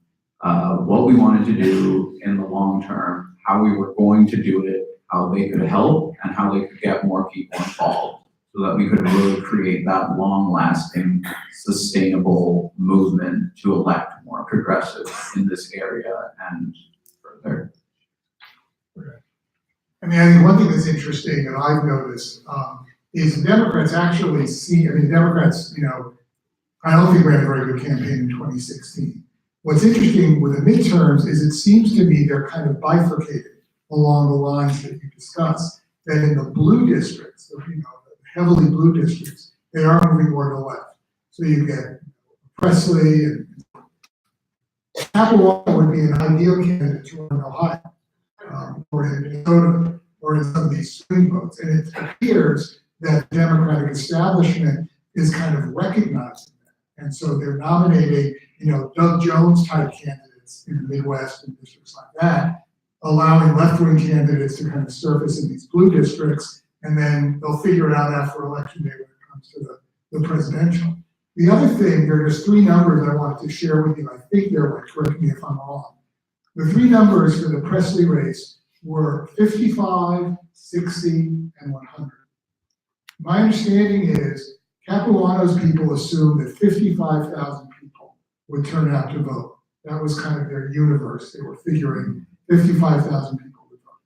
what we wanted to do in the long term, how we were going to do it, how they could help, and how they could get more people involved, so that we could really create that long-lasting, sustainable movement to elect more progressives in this area and further. I mean, I think one thing that's interesting that I've noticed is Democrats actually Democrats, you know, I don't think we had a very good campaign in 2016. What's interesting with the midterms is it seems to me they're kind of bifurcated along the lines that you discussed, that in the blue districts, you know, the heavily blue districts, they are moving more to the left. So you get Presley and Capelwater would be an ideal candidate to run in Ohio, or in Minnesota, or in some of these swing votes. And it appears that the Democratic establishment is kind of recognizing that. And so they're nominating, you know, Doug Jones type candidates in the Midwest and districts like that, allowing left-wing candidates to kind of surface in these blue districts, and then they'll figure it out after election day when it comes to the presidential. The other thing, there's 3 numbers I wanted to share with you. I think they're right, correct me if I'm wrong. The 3 numbers for the Presley race were 55, 60, and 100. My understanding is Capuano's people assumed that 55,000 people would turn out to vote. That was kind of their universe. They were figuring 55,000 people would vote.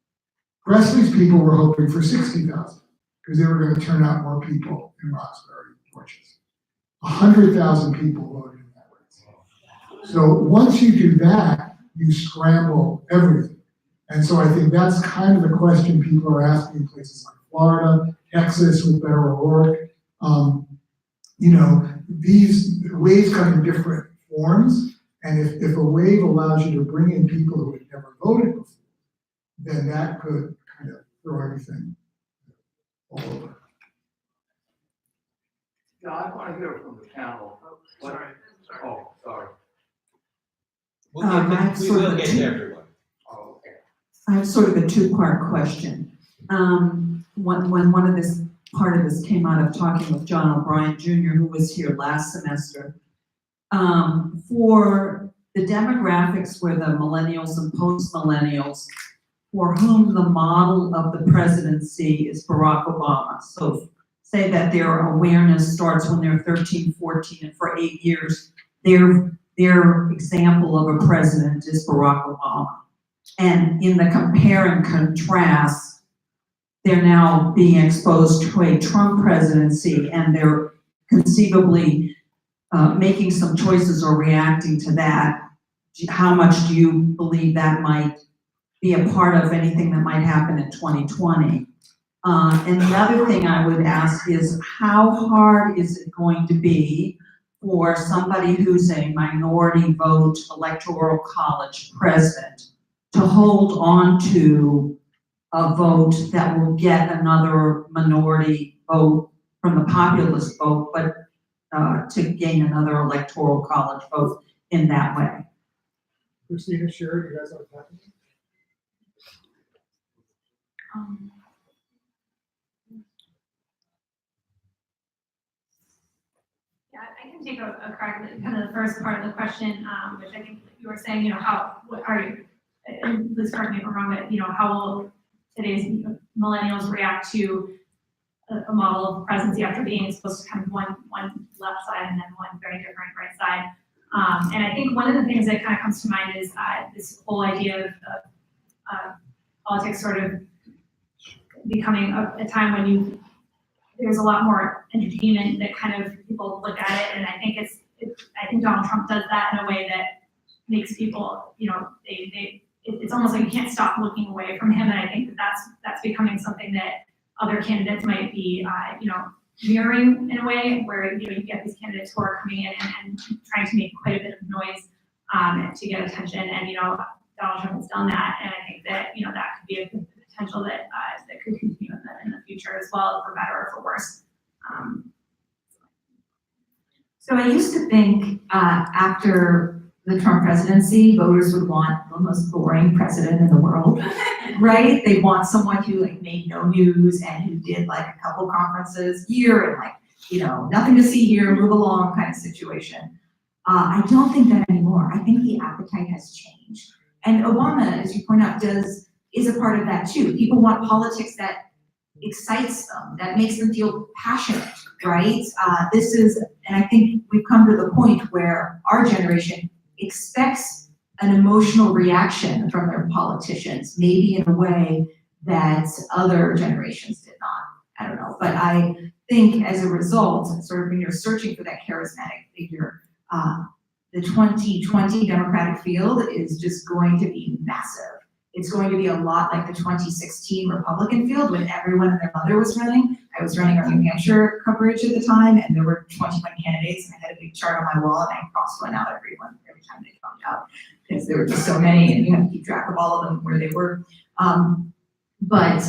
Presley's people were hoping for 60,000 because they were going to turn out more people in Roxbury, Dorchester. 100,000 people voted in that race. So once you do that, you scramble everything. And so I think that's kind of the question people are asking in places like Florida, Texas with Beto O'Rourke. You know, these waves come in different forms. And if a wave allows you to bring in people who had never voted before, then that could kind of throw everything all over. Yeah, I want to hear from the panel. Sorry. Oh, sorry. We will get to everyone. Oh, okay. I have sort of a 2-part question. When part of this came out of talking with John O'Brien Jr., who was here last semester, for the demographics where the millennials and post-millennials, for whom the model of the presidency is Barack Obama. So say that their awareness starts when they're 13, 14, and for 8 years, their example of a president is Barack Obama. And in the compare and contrast, they're now being exposed to a Trump presidency, and they're conceivably making some choices or reacting to that. How much do you believe that might be a part of anything that might happen in 2020? And the other thing I would ask is, how hard is it going to be for somebody who's a minority vote electoral college president to hold on to a vote that will get another minority vote from the populist vote, but to gain another electoral college vote in that way. Christina, Sherry, you guys have a question? Yeah, I can take a crack at kind of the first part of the question, which I think you were saying, what are you, and please correct me if I'm wrong, but, how will today's millennials react to a model of presidency after being exposed to kind of one left side and then one very different right side. And I think one of the things that kind of comes to mind is this whole idea of politics sort of becoming a time when there's a lot more entertainment that kind of people look at it, and I think I think Donald Trump does that in a way that makes people, it's almost like you can't stop looking away from him, and I think that's becoming something that other candidates might be, mirroring in a way where, you get these candidates who are coming in and trying to make quite a bit of noise, to get attention, and, Donald Trump has done that, and I think that, that could be a potential that could continue in the future as well, for better or for worse. So I used to think after the Trump presidency, voters would want the most boring president in the world, right? They want someone who made no news and who did a couple conferences a year and nothing to see here, move along kind of situation. I don't think that anymore. I think the appetite has changed. And Obama, as you point out, is a part of that too. People want politics that excites them, that makes them feel passionate, right? And I think we've come to the point where our generation expects an emotional reaction from their politicians, maybe in a way that other generations did not. I don't know, but I think as a result, sort of when you're searching for that charismatic figure, the 2020 Democratic field is just going to be massive. It's going to be a lot like the 2016 Republican field when everyone and their mother was running. I was running our New Hampshire coverage at the time, and there were 21 candidates, and I had a big chart on my wall, and I crossed one out every time they found out, because there were just so many, and you have to keep track of all of them where they were. But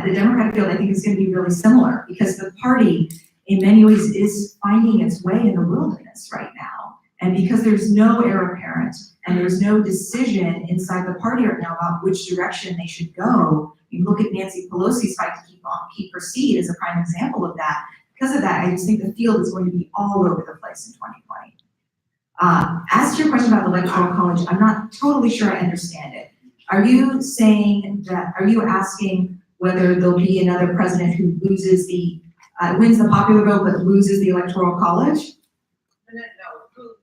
the Democratic field, I think, is going to be really similar, because the party, in many ways, is finding its way in the wilderness right now. And because there's no heir apparent and there's no decision inside the party right now about which direction they should go, you look at Nancy Pelosi's fight to keep her seat as a prime example of that. Because of that, I just think the field is going to be all over the place in 2020. As to your question about the electoral college, I'm not totally sure I understand it. Are you asking whether there'll be another president who wins the popular vote but loses the electoral college? No, who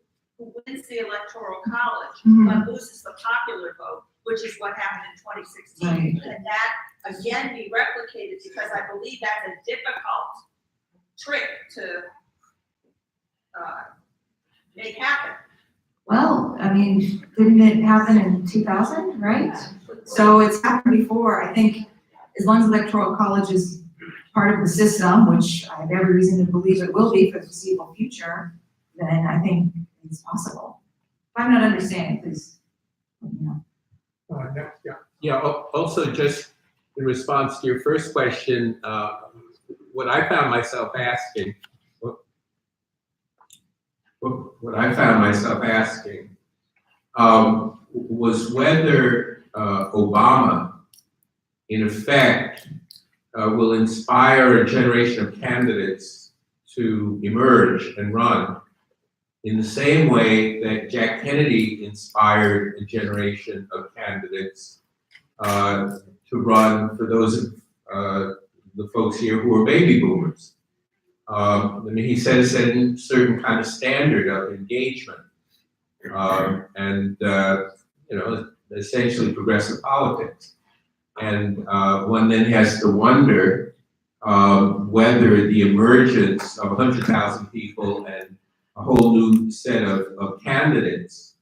wins the electoral college, Mhm. but loses the popular vote, which is what happened in 2016. Right. Can that again be replicated? Because I believe that's a difficult trick to make happen. Well, I mean, didn't it happen in 2000, right? So it's happened before. I think as long as the electoral college is part of the system, which I have every reason to believe it will be for the foreseeable future, then I think it's possible. If I'm not understanding, please let me know. Next, yeah. Yeah, also just in response to your first question, what I found myself asking was whether Obama, in effect, will inspire a generation of candidates to emerge and run in the same way that Jack Kennedy inspired a generation of candidates to run for those of the folks here who are baby boomers. I mean, he set a certain kind of standard of engagement and essentially progressive politics. And one then has to wonder whether the emergence of 100,000 people and a whole new set of candidates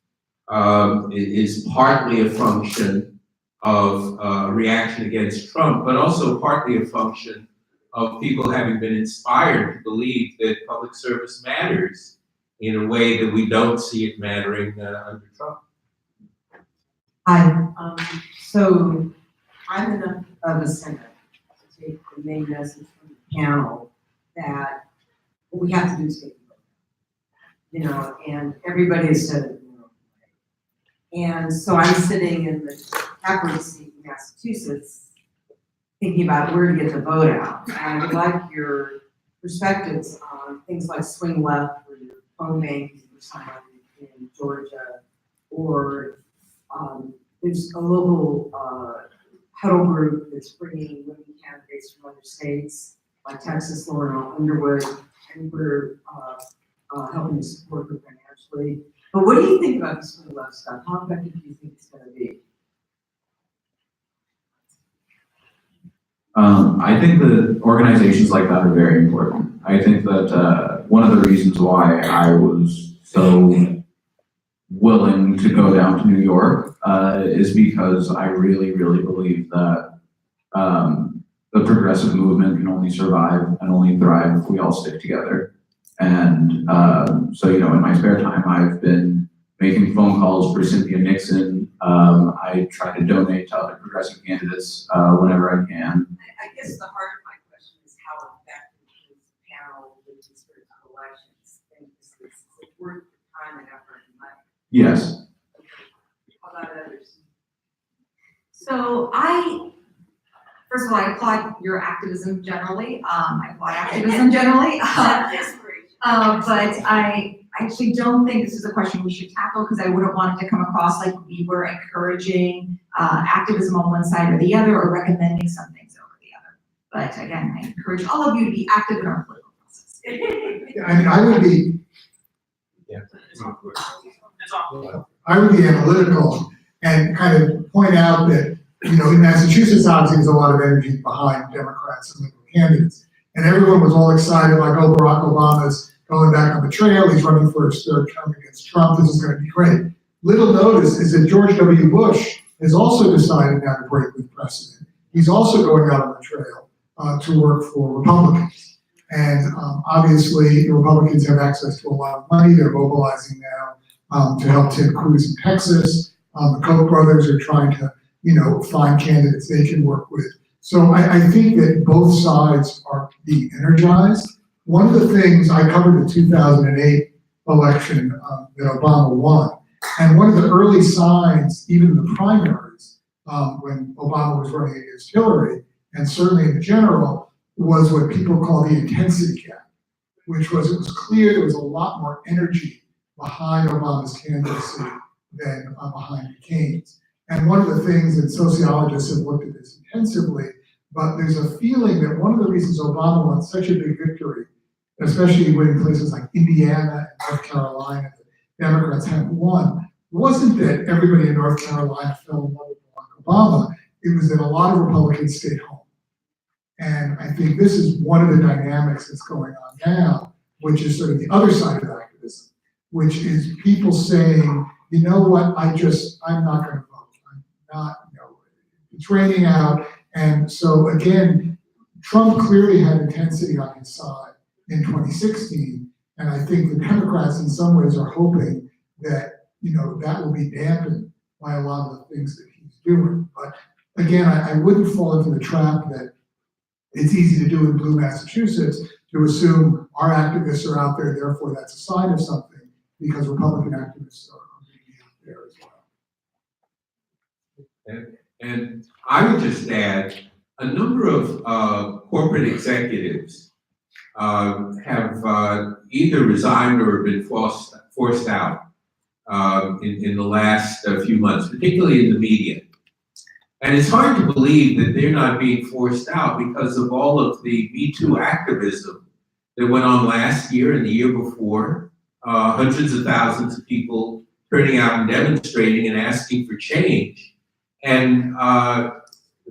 is partly a function of reaction against Trump, but also partly a function of people having been inspired to believe that public service matters in a way that we don't see it mattering under Trump. Hi, so I'm enough of a senator to take the main message from the panel that what we have to do is take it, you know, and everybody has said it. And so I'm sitting in the captain seat in Massachusetts, thinking about where to get the vote out. And I would like your perspectives on things like swing left or your phone banking for someone in Georgia, or there's a local huddle group that's bringing women candidates from other states, like Texas, Laura Underwood, and we're helping to support her financially. But what do you think about this swing left stuff? How effective do you think it's going to be? I think that organizations like that are very important. I think that one of the reasons why I was so willing to go down to New York is because I really, really believe that the progressive movement can only survive and only thrive if we all stick together. And so, you know, in my spare time, I've been making phone calls for Cynthia Nixon. I try to donate to other progressive candidates whenever I can. I guess the heart of my question is how effective is the panel with these sort of elections? And is it worth the time and effort and money? Yes. How about others? So first of all, I applaud your activism generally. I applaud activism generally. But I actually don't think this is a question we should tackle because I wouldn't want it to come across like we were encouraging activism on one side or the other or recommending some things over the other. But again, I encourage all of you to be active in our political process. Yeah, I mean, I would be analytical and kind of point out that, you know, in Massachusetts, obviously, there's a lot of energy behind Democrats and liberal candidates. And everyone was all excited, like, oh, Barack Obama's going back on the trail. He's running for his third term against Trump. This is going to be great. Little notice is that George W. Bush has also decided now to break with precedent. He's also going out on the trail to work for Republicans. And obviously, the Republicans have access to a lot of money. They're mobilizing now to help Ted Cruz in Texas. The Koch brothers are trying to, you know, find candidates they can work with. So I think that both sides are being energized. One of the things, I covered the 2008 election that Obama won. And one of the early signs, even in the primaries, when Obama was running against Hillary, and certainly in the general, was what people call the intensity gap, which was, it was clear there was a lot more energy behind Obama's candidacy than behind McCain's. And one of the things that sociologists have looked at this intensively, but there's a feeling that one of the reasons Obama won such a big victory, especially winning places like Indiana and North Carolina, the Democrats hadn't won, wasn't that everybody in North Carolina fell in love with Barack Obama. It was that a lot of Republicans stayed home. And I think this is one of the dynamics that's going on now, which is sort of the other side of activism, which is people saying, you know what, I'm not going to vote. I'm not, you know, it's raining out. And so again, Trump clearly had intensity on his side in 2016. And I think the Democrats in some ways are hoping that, you know, that will be dampened by a lot of the things that he's doing. But again, I wouldn't fall into the trap that it's easy to do in blue Massachusetts to assume our activists are out there, therefore that's a sign of something, because Republican activists are being out there as well. And I would just add, a number of corporate executives have either resigned or been forced out in the last few months, particularly in the media. And it's hard to believe that they're not being forced out because of all of the Me Too activism that went on last year and the year before. Hundreds of thousands of people turning out and demonstrating and asking for change. And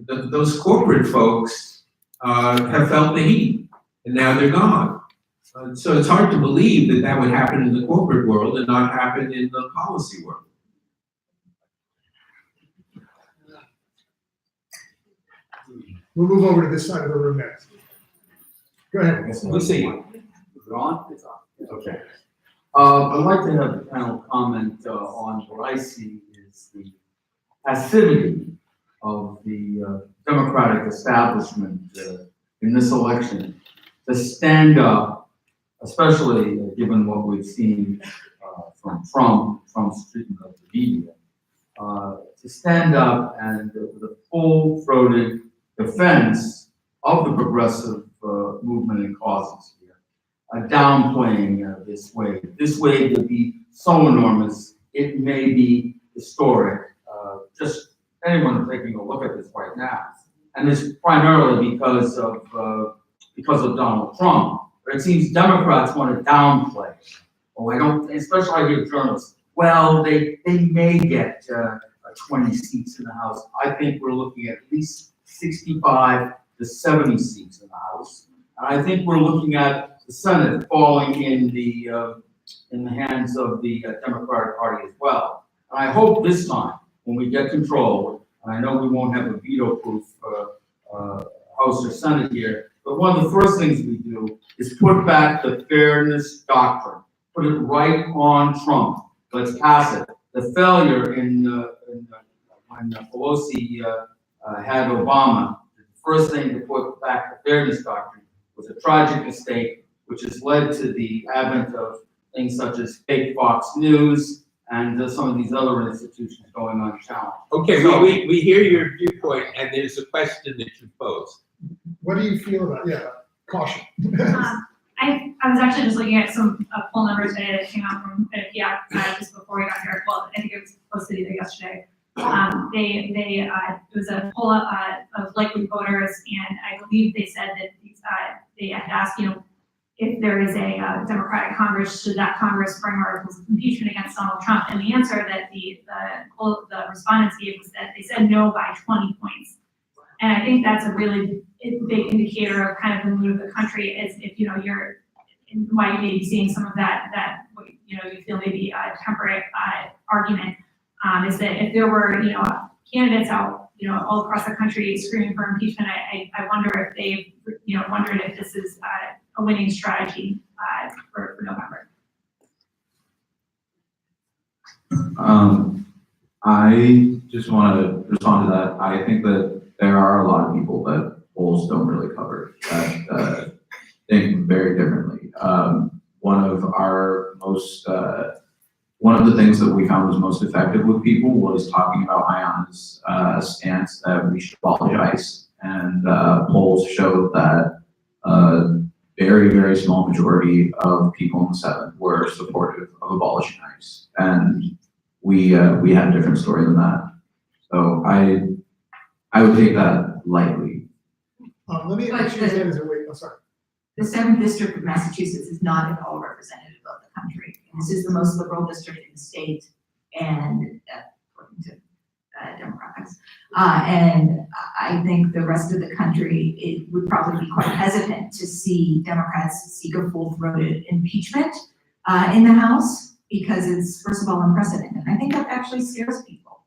those corporate folks have felt the heat, and now they're gone. So it's hard to believe that that would happen in the corporate world and not happen in the policy world. We'll move over to this side of the room next. Go ahead. We see you. Is it on? It's on. Okay. I'd like to have the panel comment on what I see is the passivity of the Democratic establishment in this election to stand up, especially given what we've seen from Trump's treatment of the media, to stand up and with a full-throated defense of the progressive movement and causes here, downplaying this wave. This wave would be so enormous, it may be historic. Just anyone taking a look at this right now. And it's primarily because of Donald Trump. But it seems Democrats want to downplay. Oh, I don't, especially I hear journalists, well, they may get 20 seats in the House. I think we're looking at least 65 to 70 seats in the House. And I think we're looking at the Senate falling in the hands of the Democratic Party as well. And I hope this time, when we get control, and I know we won't have a veto-proof House or Senate here, but one of the first things we do is put back the fairness doctrine, put it right on Trump. Let's pass it. The failure when Pelosi had Obama, the first thing to put back the fairness doctrine was a tragic mistake, which has led to the advent of things such as fake Fox News and some of these other institutions going unchallenged. Okay, So- we hear your viewpoint, and there's a question that you posed. What do you feel about, caution? I was actually just looking at some poll numbers today that came out from just before we got here. Well, I think it was posted either yesterday. It was a poll of likely voters, and I believe they said that they had asked, if there is a Democratic Congress, should that Congress bring articles of impeachment against Donald Trump? And the answer that the respondents gave was that they said no by 20 points. And I think that's a really big indicator of kind of the mood of the country, is if, you're, why you may be seeing some of that you feel maybe a temperate argument, is that if there were, candidates out, all across the country screaming for impeachment, I wonder if they, wondered if this is a winning strategy for November. I just want to respond to that. I think that there are a lot of people that polls don't really cover that think very differently. One of the things that we found was most effective with people was talking about Ayana's stance that we should abolish ICE, and polls showed that a very, very small majority of people in the Senate were supportive of abolishing ICE, and we had a different story than that. So I would take that lightly. Let me actually say this, sorry. The 7th District of Massachusetts is not at all representative of the country. This is the most liberal district in the state, and according to demographics. And I think the rest of the country, it would probably be quite hesitant to see Democrats seek a full-throated impeachment in the House, because it's, first of all, unprecedented. I think that actually scares people.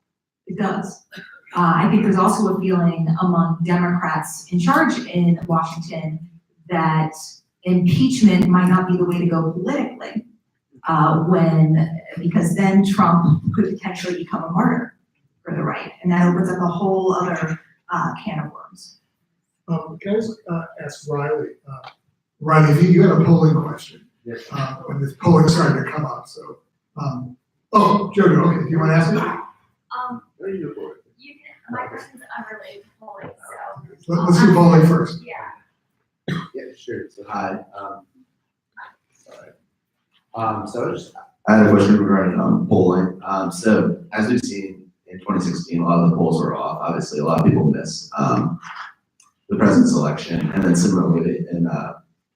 It does. I think there's also a feeling among Democrats in charge in Washington that impeachment might not be the way to go politically, because then Trump could potentially become a martyr for the right, and that opens up a whole other can of worms. Can I just ask Riley? Riley, you had a polling question. Yes. When this polling started to come up, so. Jojo, okay, do you want to ask it? My question's unrelated to polling, so. Let's do polling first. Yeah. Yeah, sure. So hi. Sorry. I had a question regarding polling. So as we've seen in 2016, a lot of the polls were off. Obviously, a lot of people missed the president's election, and then similarly in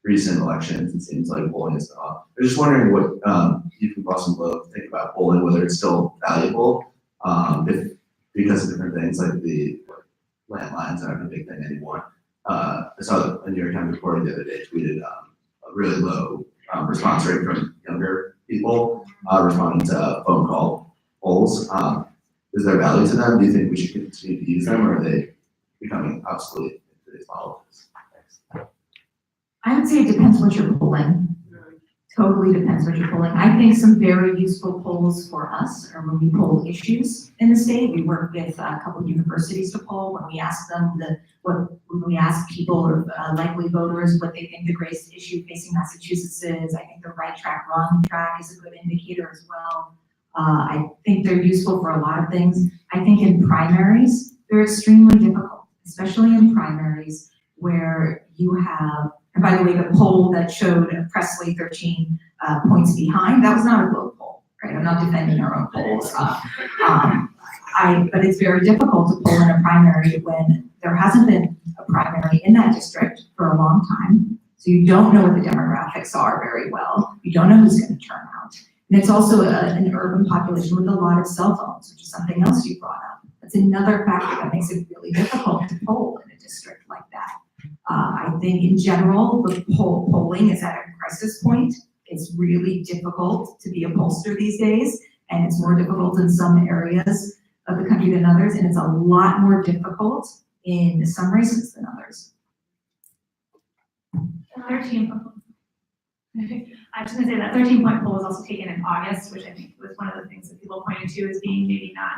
recent elections, it seems like polling has been off. I'm just wondering what you can possibly think about polling, whether it's still valuable, because of different things like the landlines aren't a big thing anymore. I saw a New York Times reporter the other day tweeted a really low response rate from younger people responding to phone call polls. Is there value to them? Do you think we should continue to use them, or are they becoming obsolete in today's politics? Thanks. I would say it depends what you're polling. totally depends what you're polling. I think some very useful polls for us are when we poll issues in the state. We work with a couple of universities to poll when we ask them when we ask people or likely voters what they think the greatest issue facing Massachusetts is. I think the right track, wrong track is a good indicator as well. I think they're useful for a lot of things. I think in primaries, they're extremely difficult, especially in primaries where you have, and by the way, the poll that showed Presley 13 points behind, that was not a Globe poll, right? I'm not defending our own polls. But it's very difficult to poll in a primary when there hasn't been a primary in that district for a long time. So you don't know what the demographics are very well. You don't know who's going to turn out. And it's also an urban population with a lot of cell phones, which is something else you brought up. That's another factor that makes it really difficult to poll in a district like that. I think in general, the polling is at a crisis point. It's really difficult to be a pollster these days, and it's more difficult in some areas of the country than others, and it's a lot more difficult in some races than others. 13. I was just gonna say that 13-point poll was also taken in August, which I think was one of the things that people pointed to as being maybe not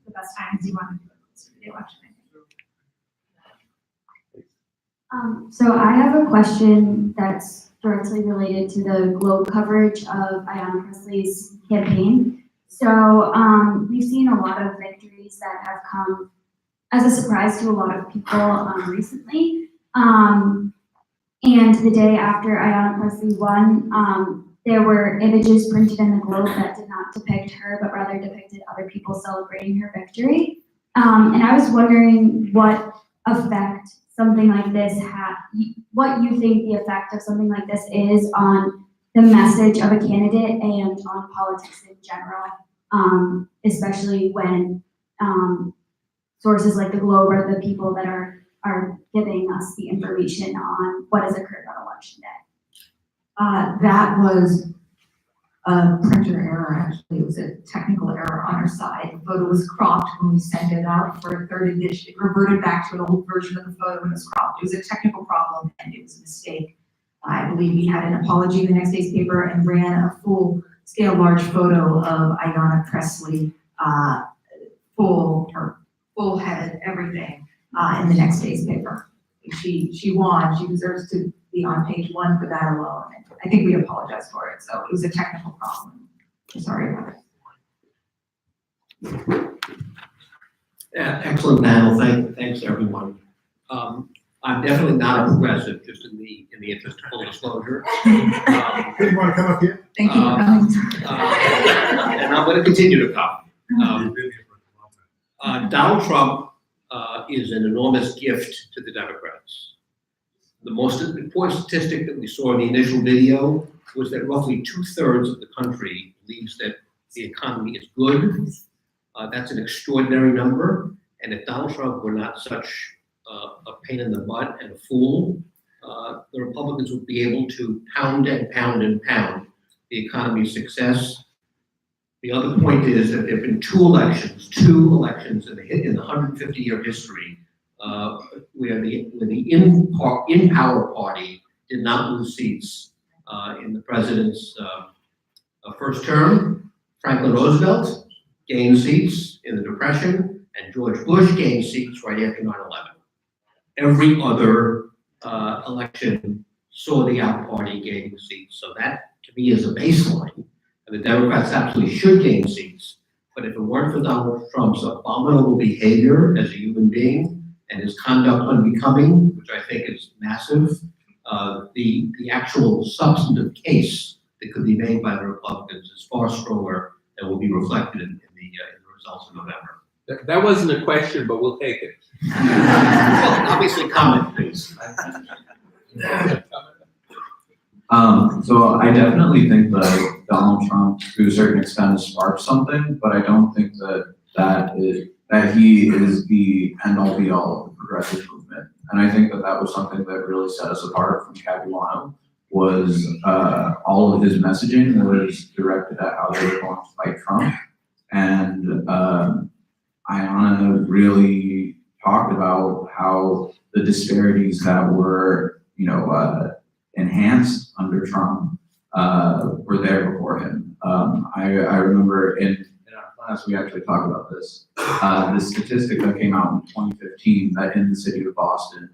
the best time because you want to do it closer to the election. So I have a question that's directly related to the Globe coverage of Ayanna Pressley's campaign. So we've seen a lot of victories that have come as a surprise to a lot of people recently. And the day after Ayanna Pressley won, there were images printed in the Globe that did not depict her, but rather depicted other people celebrating her victory. And I was wondering what effect something like this what you think the effect of something like this is on the message of a candidate and on politics in general, especially when sources like the Globe are the people that are giving us the information on what has occurred on election day. That was a printer error, actually. It was a technical error on our side. The photo was cropped when we sent it out for a third edition. It reverted back to an old version of the photo and was cropped. It was a technical problem and it was a mistake. I believe we had an apology in the next day's paper and ran a full-scale large photo of Ayanna Pressley, full head, everything, in the next day's paper. She won. She deserves to be on page 1 for that alone. And I think we apologize for it. So it was a technical problem. I'm sorry about it. Yeah, excellent panel. Thanks everyone. I'm definitely not a progressive, just in the interest of full disclosure. You want to come up here? Thank you for coming. And I'm going to continue to come. Donald Trump is an enormous gift to the Democrats. The most important statistic that we saw in the initial video was that roughly 2/3 of the country believes that the economy is good. That's an extraordinary number. And if Donald Trump were not such a pain in the butt and a fool, the Republicans would be able to pound and pound and pound the economy's success. The other point is that there have been two elections in the 150-year history where the in-power party did not lose seats. In the president's first term, Franklin Roosevelt gained seats in the Depression, and George Bush gained seats right after 9/11. Every other election saw the out party gaining seats. So that, to me, is a baseline. And the Democrats absolutely should gain seats. But if it weren't for Donald Trump's abominable behavior as a human being and his conduct unbecoming, which I think is massive, the actual substantive case that could be made by the Republicans is far stronger and will be reflected in the results in November. That wasn't a question, but we'll take it. Well, obviously, comment, please. So I definitely think that Donald Trump, to a certain extent, has sparked something, but I don't think that he is the end-all be-all of the progressive movement. And I think that was something that really set us apart from Capuano, was all of his messaging was directed at how they were going to fight Trump. And Ayanna really talked about how the disparities that were, enhanced under Trump were there before him. I remember in our class, we actually talked about this. The statistic that came out in 2015 that in the city of Boston,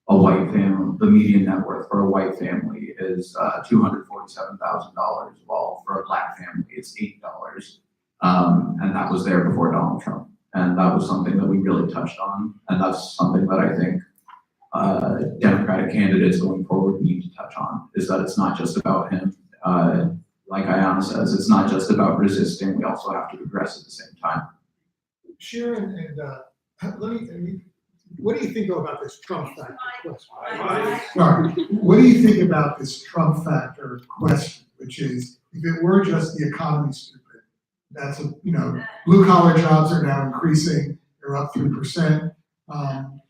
a white family, the median net worth for a white family is $247,000, while for a black family, it's $8. And that was there before Donald Trump. And that was something that we really touched on. And that's something that I think Democratic candidates going forward need to touch on, is that it's not just about him. Like Ayanna says, it's not just about resisting, we also have to address at the same time. Sharon, what do you think about this Trump factor question? Sorry, what do you think about this Trump factor question, which is, if it were just the economy stupid, that's blue collar jobs are now increasing, they're up 3%.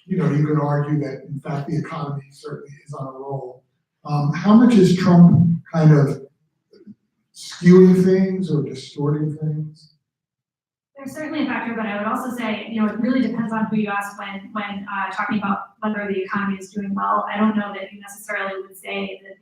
You could argue that in fact the economy certainly is on a roll. How much is Trump kind of skewing things or distorting things? There's certainly a factor, but I would also say, it really depends on who you ask when talking about whether the economy is doing well. I don't know that you necessarily would say that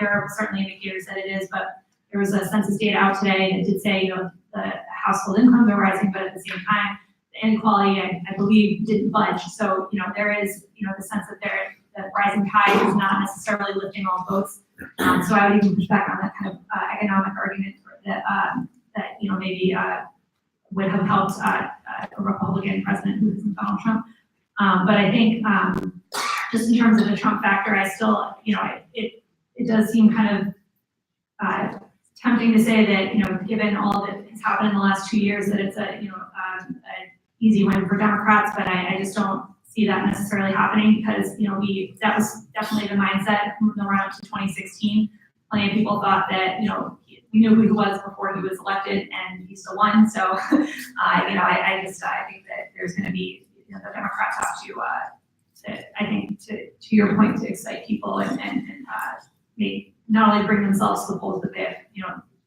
there are certainly indicators that it is, but there was a census data out today that did say, the household incomes are rising, but at the same time, the inequality, I believe, didn't budge. So, there is, the sense that the rising tide is not necessarily lifting all boats. So I would even push back on that kind of economic argument that maybe would have helped a Republican president who isn't Donald Trump. But I think just in terms of the Trump factor, I still, it does seem kind of tempting to say that, given all that has happened in the last 2 years, that it's an easy win for Democrats, but I just don't see that necessarily happening because, that was definitely the mindset moving around to 2016. Plenty of people thought that, we knew who he was before he was elected and he still won. So, I think that there's going to be, the Democrats have to, I think to your point, to excite people and make, not only bring themselves to the polls, but they,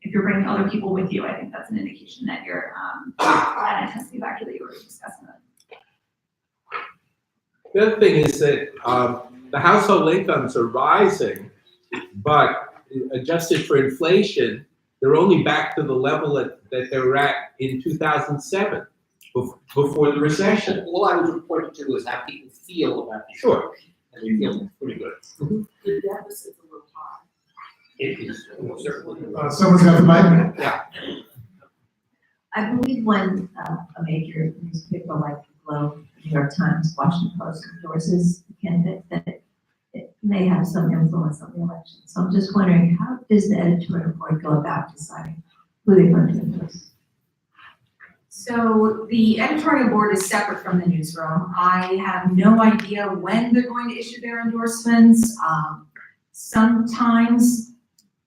if you're bringing other people with you, I think that's an indication that you're, that intensity factor that you were discussing. The other thing is that the household incomes are rising, but adjusted for inflation, they're only back to the level that they were at in 2007, before the recession. All I was reporting to is how people feel about the Sure. and they feel pretty good. The deficit's a little high. It is certainly. Someone's got the mic. Yeah. I believe when a major newspaper like the Globe, New York Times, Washington Post endorses a candidate, that it may have some influence on the election. So I'm just wondering, how does the editorial board go about deciding who they're going to endorse? So the editorial board is separate from the newsroom. I have no idea when they're going to issue their endorsements. Sometimes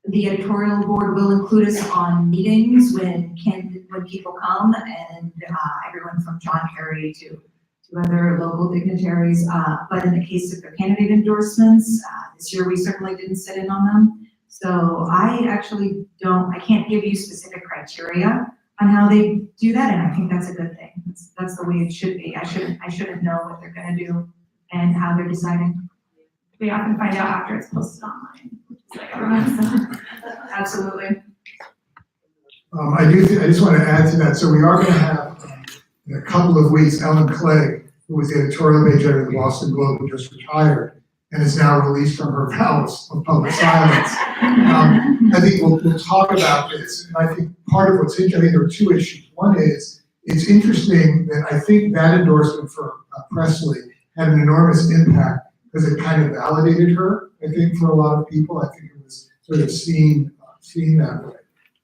the editorial board will include us on meetings when people come, and everyone from John Kerry to other local dignitaries. But in the case of the candidate endorsements, this year we certainly didn't sit in on them. So I can't give you specific criteria on how they do that, and I think that's a good thing. That's the way it should be. I shouldn't know what they're gonna do and how they're deciding. We often find out after it's posted online, which is like everyone's. Absolutely. I just want to add to that. So we are going to have in a couple of weeks, Ellen Clay, who was the editorial page editor of the Boston Globe, who just retired and is now released from her vows of public silence. I think we'll talk about this. And I think part of what's interesting, I think there are two issues. One is, it's interesting that I think that endorsement for Presley had an enormous impact because it kind of validated her, I think, for a lot of people. I think it was sort of seen that way.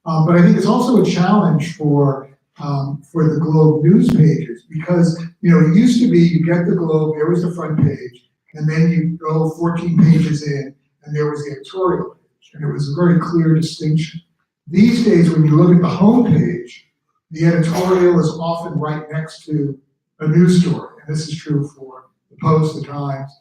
But I think it's also a challenge for the Globe news pages because, it used to be you get the Globe, there was the front page, and then you go 14 pages in, and there was the editorial page, and it was a very clear distinction. These days, when you look at the home page, the editorial is often right next to a news story, and this is true for the Post, the Times,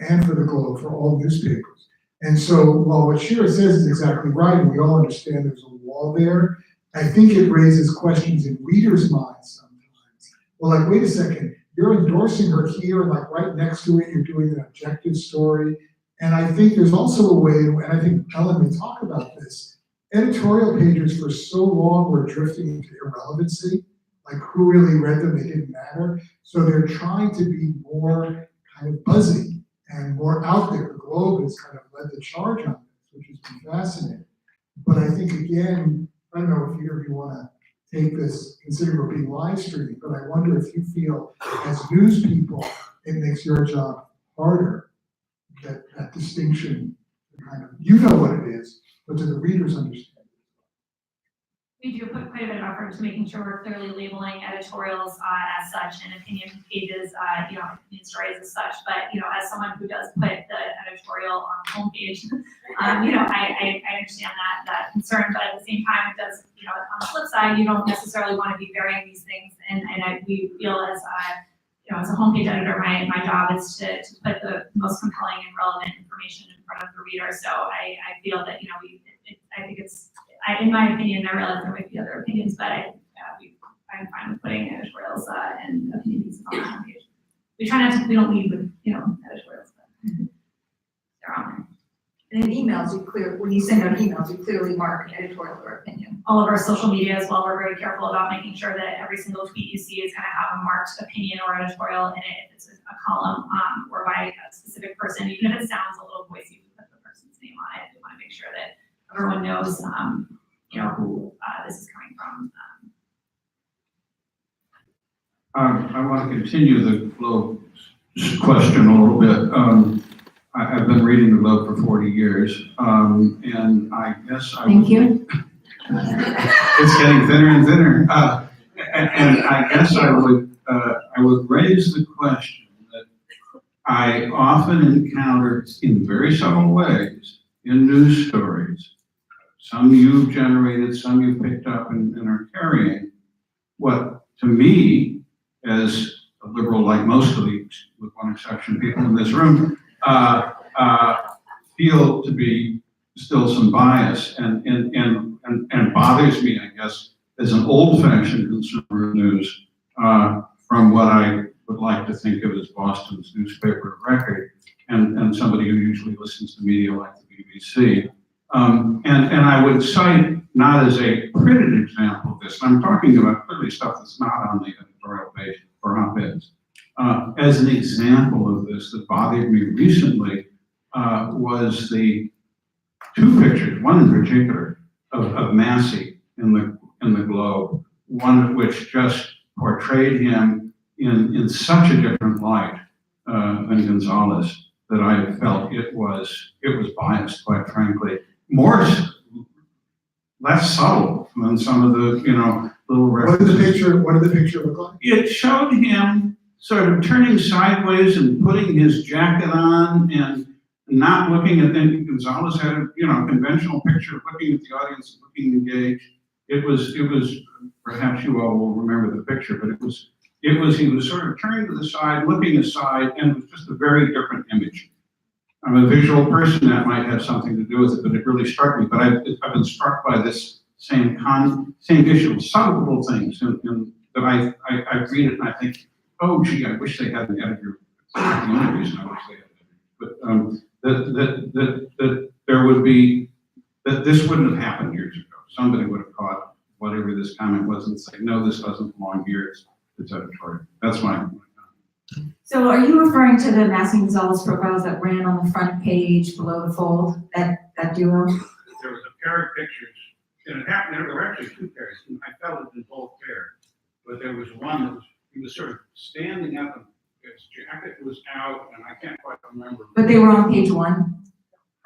and for the Globe, for all newspapers. And so while what Shira says is exactly right, and we all understand there's a wall there, I think it raises questions in readers' minds sometimes. Well, like, wait a second, you're endorsing her here, like right next to it, you're doing an objective story, And I think there's also a way, and I think Ellen may talk about this, editorial pages for so long were drifting into irrelevancy, like who really read them, they didn't matter. So they're trying to be more kind of buzzy and more out there. The Globe has kind of led the charge on this, which has been fascinating. But I think again, I don't know if either of you want to take this, considering we're being live streamed, but I wonder if you feel as news people, it makes your job harder, that distinction, kind of, you know what it is, but do the readers understand? We do put quite a bit of effort into making sure we're clearly labeling editorials as such and opinion pages, opinion stories as such. But, as someone who does put the editorial on the homepage, I understand that concern. But at the same time, it does, on the flip side, you don't necessarily want to be burying these things. We feel as a homepage editor, my job is to put the most compelling and relevant information in front of the reader. So I feel that, I think it's, in my opinion, I realize there might be other opinions, but I'm fine with putting editorials and opinion pieces on the homepage. We don't lead with, editorials, but they're on there. And in emails, when you send out emails, you clearly mark editorial or opinion. All of our social media as well, we're very careful about making sure that every single tweet you see is going to have a marked opinion or editorial in it. If it's a column or by a specific person, even if it sounds a little voicey, we put the person's name on it. We want to make sure that everyone knows, who this is coming from. I want to continue the Globe question a little bit. I've been reading the Globe for 40 years, and I guess Thank you. It's getting thinner and thinner. And I guess I would raise the question that I often encounter in very subtle ways in news stories. Some you've generated, some you've picked up and are carrying. What, to me, as a liberal like most of the, with one exception, people in this room, feel to be still some bias and bothers me, I guess, as an old-fashioned consumer of news, from what I would like to think of as Boston's newspaper of record, and somebody who usually listens to media like the BBC. And I would cite, not as a printed example of this, I'm talking about clearly stuff that's not on the editorial page or op-eds. As an example of this that bothered me recently was the two pictures, one in particular, of Massey in the Globe, one of which just portrayed him in such a different light than Gonzalez that I felt it was biased, quite frankly. Less subtle than some of the, little references. What did the picture look like? It showed him sort of turning sideways and putting his jacket on and not looking at them. Gonzalez had a, conventional picture of looking at the audience, looking engaged. It was, perhaps you all will remember the picture, but he was sort of turning to the side, looking aside, and it was just a very different image. I'm a visual person, that might have something to do with it, but it really struck me. But I've been struck by this same issue, subtle little things, and that I read it and I think, oh gee, I wish they had an editor. That's the only reason I wish they had an editor. But that there would be, that this wouldn't have happened years ago. Somebody would have caught whatever this comment was and say, no, this doesn't belong here. It's editorial. That's my comment. So are you referring to the Massey Gonzalez profiles that ran on the front page below the fold, that duo? There was a pair of pictures, and it happened, there were actually two pairs, and I felt it in both pairs. But there was one that he was sort of standing up, and his jacket was out, and I can't quite remember. But they were on page one?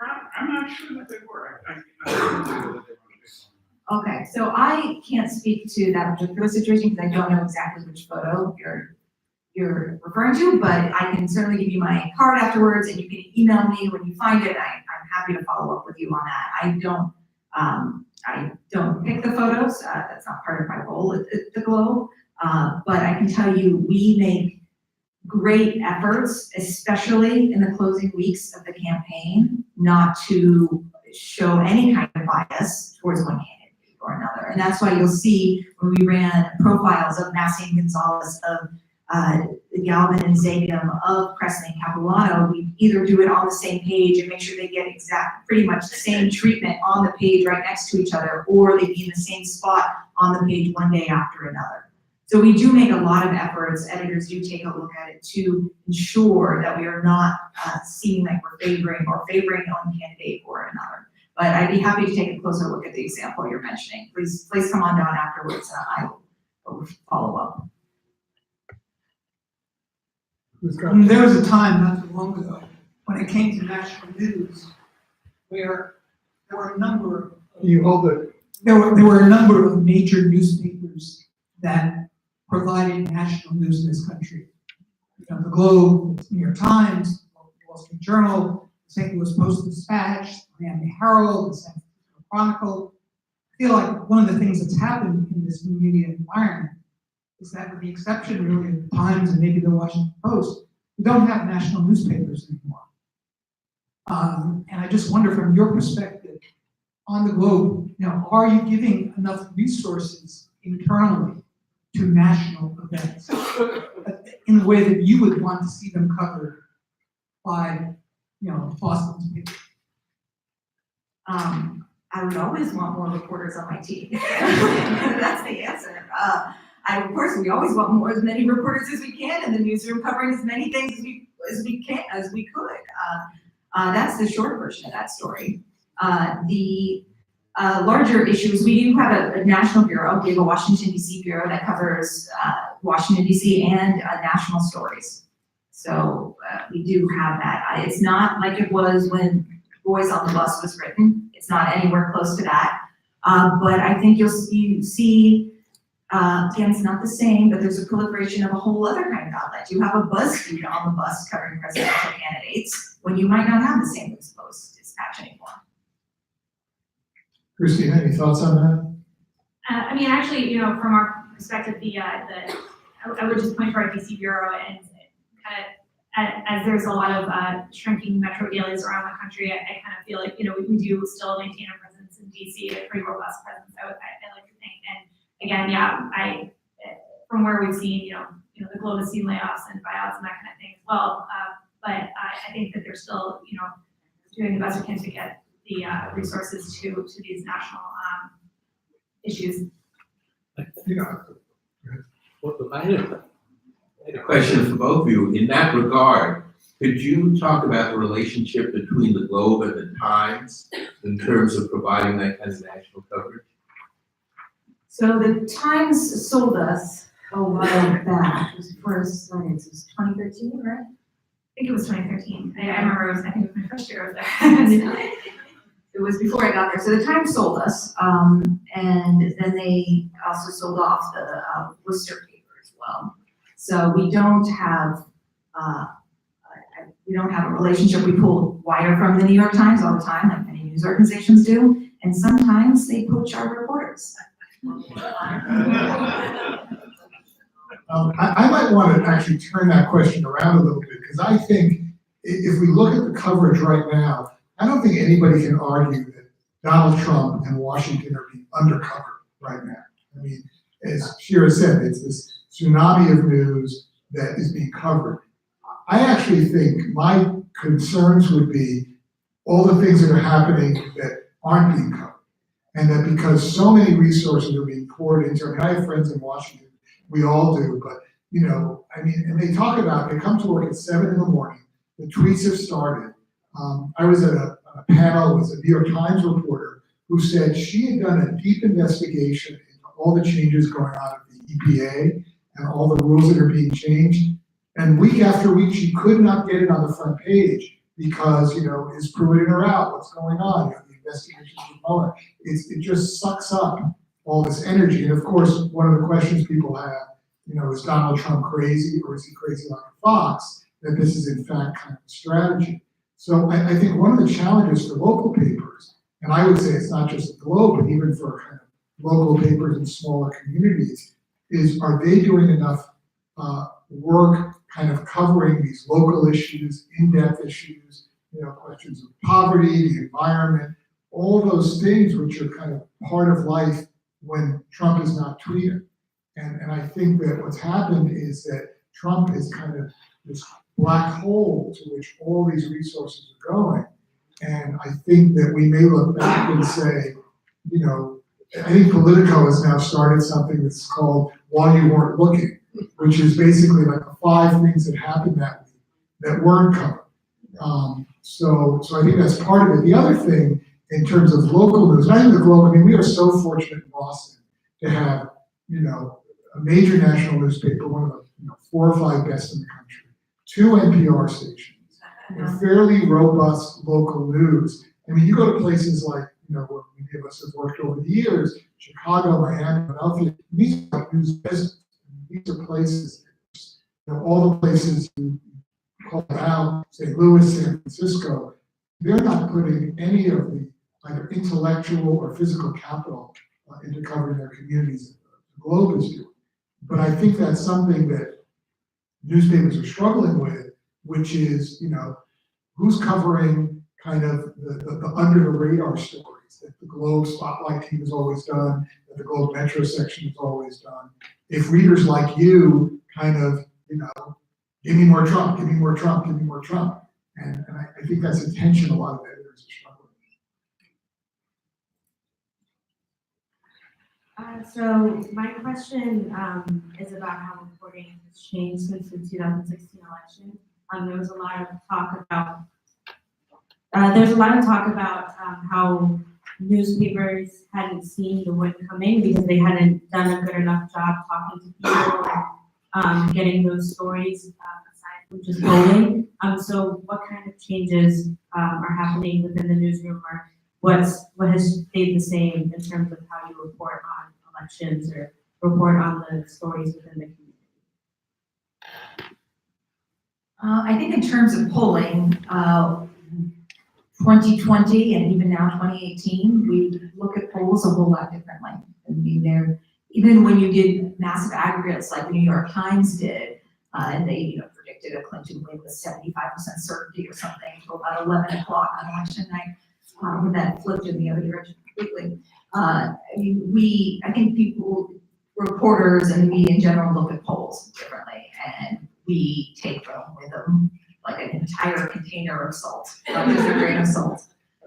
I'm not sure that they were. I don't know that they were on page one. Okay, so I can't speak to that particular situation because I don't know exactly which photo you're referring to, but I can certainly give you my card afterwards and you can email me when you find it. I'm happy to follow up with you on that. I don't pick the photos. That's not part of my role at the Globe. But I can tell you, we make great efforts, especially in the closing weeks of the campaign, not to show any kind of bias towards one candidate or another. And that's why you'll see when we ran profiles of Massey and Gonzalez, of the galvanization of Crescent and Capilano, we either do it on the same page and make sure they get pretty much the same treatment on the page right next to each other, or they be in the same spot on the page one day after another. So we do make a lot of efforts, editors do take a look at it to ensure that we are not seeming like we're favoring one candidate or another. But I'd be happy to take a closer look at the example you're mentioning. Please come on down afterwards and I will follow up. There was a time not too long ago when it came to national news where there were a number of You hold it. there were a number of major newspapers that provided national news in this country. You know, the Globe, the New York Times, the Wall Street Journal, the St. Louis Post-Dispatch, the Miami Herald, the San Francisco Chronicle. I feel like one of the things that's happened in this new media environment is that, with the exception really of the Times and maybe the Washington Post, we don't have national newspapers anymore. And I just wonder, from your perspective on the Globe, you know, are you giving enough resources internally to national events in the way that you would want to see them covered by, you know, Boston's paper? I would always want more reporters on my team. That's the answer. Of course, we always want as many reporters as we can in the newsroom, covering as many things as we could. That's the short version of that story. The larger issues, we do have a national bureau. We have a Washington DC bureau that covers Washington DC and national stories. So we do have that. It's not like it was when Boys on the Bus was written. It's not anywhere close to that. But I think you see, again, it's not the same, but there's a proliferation of a whole other kind of outlet. You have a BuzzFeed on the bus covering presidential candidates when you might not have the same News Post-Dispatch anymore. Christine, any thoughts on that? I mean, actually, you know, from our perspective, I would just point to our DC bureau and kind of, as there's a lot of shrinking metro dailies around the country, I kind of feel like, you know, we do still maintain a presence in DC, a pretty robust presence, I like to think. And again, yeah, from where we've seen, you know, the Globe has seen layoffs and buyouts and that kind of thing as well. But I think that they're still, you know, doing the best we can to get the resources to these national issues. I had a question for both of you. In that regard, could you talk about the relationship between the Globe and the Times in terms of providing that kind of national coverage? So the Times sold us a while back. It was first, it was 2013, right? I think it was 2013. I remember I think it was my first year there. It was before I got there. So the Times sold us, and then they also sold off the Worcester paper as well. So we don't have a relationship. We pull wire from the New York Times all the time, like many news organizations do, and sometimes they poach our reporters. I might want to actually turn that question around a little bit, because I think if we look at the coverage right now, I don't think anybody can argue that Donald Trump and Washington are being undercovered right now. I mean, as Shira said, it's this tsunami of news that is being covered. I actually think my concerns would be all the things that are happening that aren't being covered. And that because so many resources are being poured into, I mean, I have friends in Washington, we all do, but, you know, I mean, and they talk about, they come to work at 7 in the morning, the tweets have started. I was at a panel with a New York Times reporter who said she had done a deep investigation into all the changes going on at the EPA and all the rules that are being changed. And week after week, she could not get it on the front page because, you know, is Pruitt in or out? What's going on? You know, the investigations are going. It just sucks up all this energy. And of course, one of the questions people have, you know, is Donald Trump crazy, or is he crazy like a fox? That this is in fact kind of a strategy. So I think one of the challenges for local papers, and I would say it's not just the Globe, but even for kind of local papers in smaller communities, is are they doing enough work kind of covering these local issues, in-depth issues, you know, questions of poverty, the environment, all those things which are kind of part of life when Trump is not tweeting. And I think that what's happened is that Trump is kind of this black hole to which all these resources are going. And I think that we may look back and say, you know, I think Politico has now started something that's called While You Weren't Looking, which is basically like the 5 things that happened that week that weren't covered. So I think that's part of it. The other thing, in terms of local news, not even the global, I mean, we are so fortunate in Boston to have, you know, a major national newspaper, one of the 4 or 5 best in the country, 2 NPR stations, and fairly robust local news. I mean, you go to places like, you know, where many of us have worked over the years, Chicago, Miami, Philadelphia, these are like news business. These are places, you know, all the places you call out, St. Louis, San Francisco, they're not putting any of the either intellectual or physical capital into covering their communities. The Globe is doing. But I think that's something that newspapers are struggling with, which is, you know, who's covering kind of the under the radar stories that the Globe Spotlight team has always done, that the Globe Metro section has always done. If readers like you kind of, you know, give me more Trump, give me more Trump, give me more Trump. And I think that's a tension a lot of editors are struggling with. So my question is about how reporting has changed since the 2016 election. There was a lot of talk about how newspapers hadn't seen the win coming because they hadn't done a good enough job talking to people and getting those stories aside from just polling. So what kind of changes are happening within the newsroom, or what has stayed the same in terms of how you report on elections or report on the stories within the community? I think in terms of polling, 2020 and even now 2018, we look at polls a whole lot differently. I mean, even when you did massive aggregates like the New York Times did, and they, you know, predicted a Clinton win with 75% certainty or something until about 11 o'clock on election night, when that flipped in the other direction completely. I mean, I think people, reporters and me in general, look at polls differently, and we take them with them like an entire container of salt, not just a grain of salt.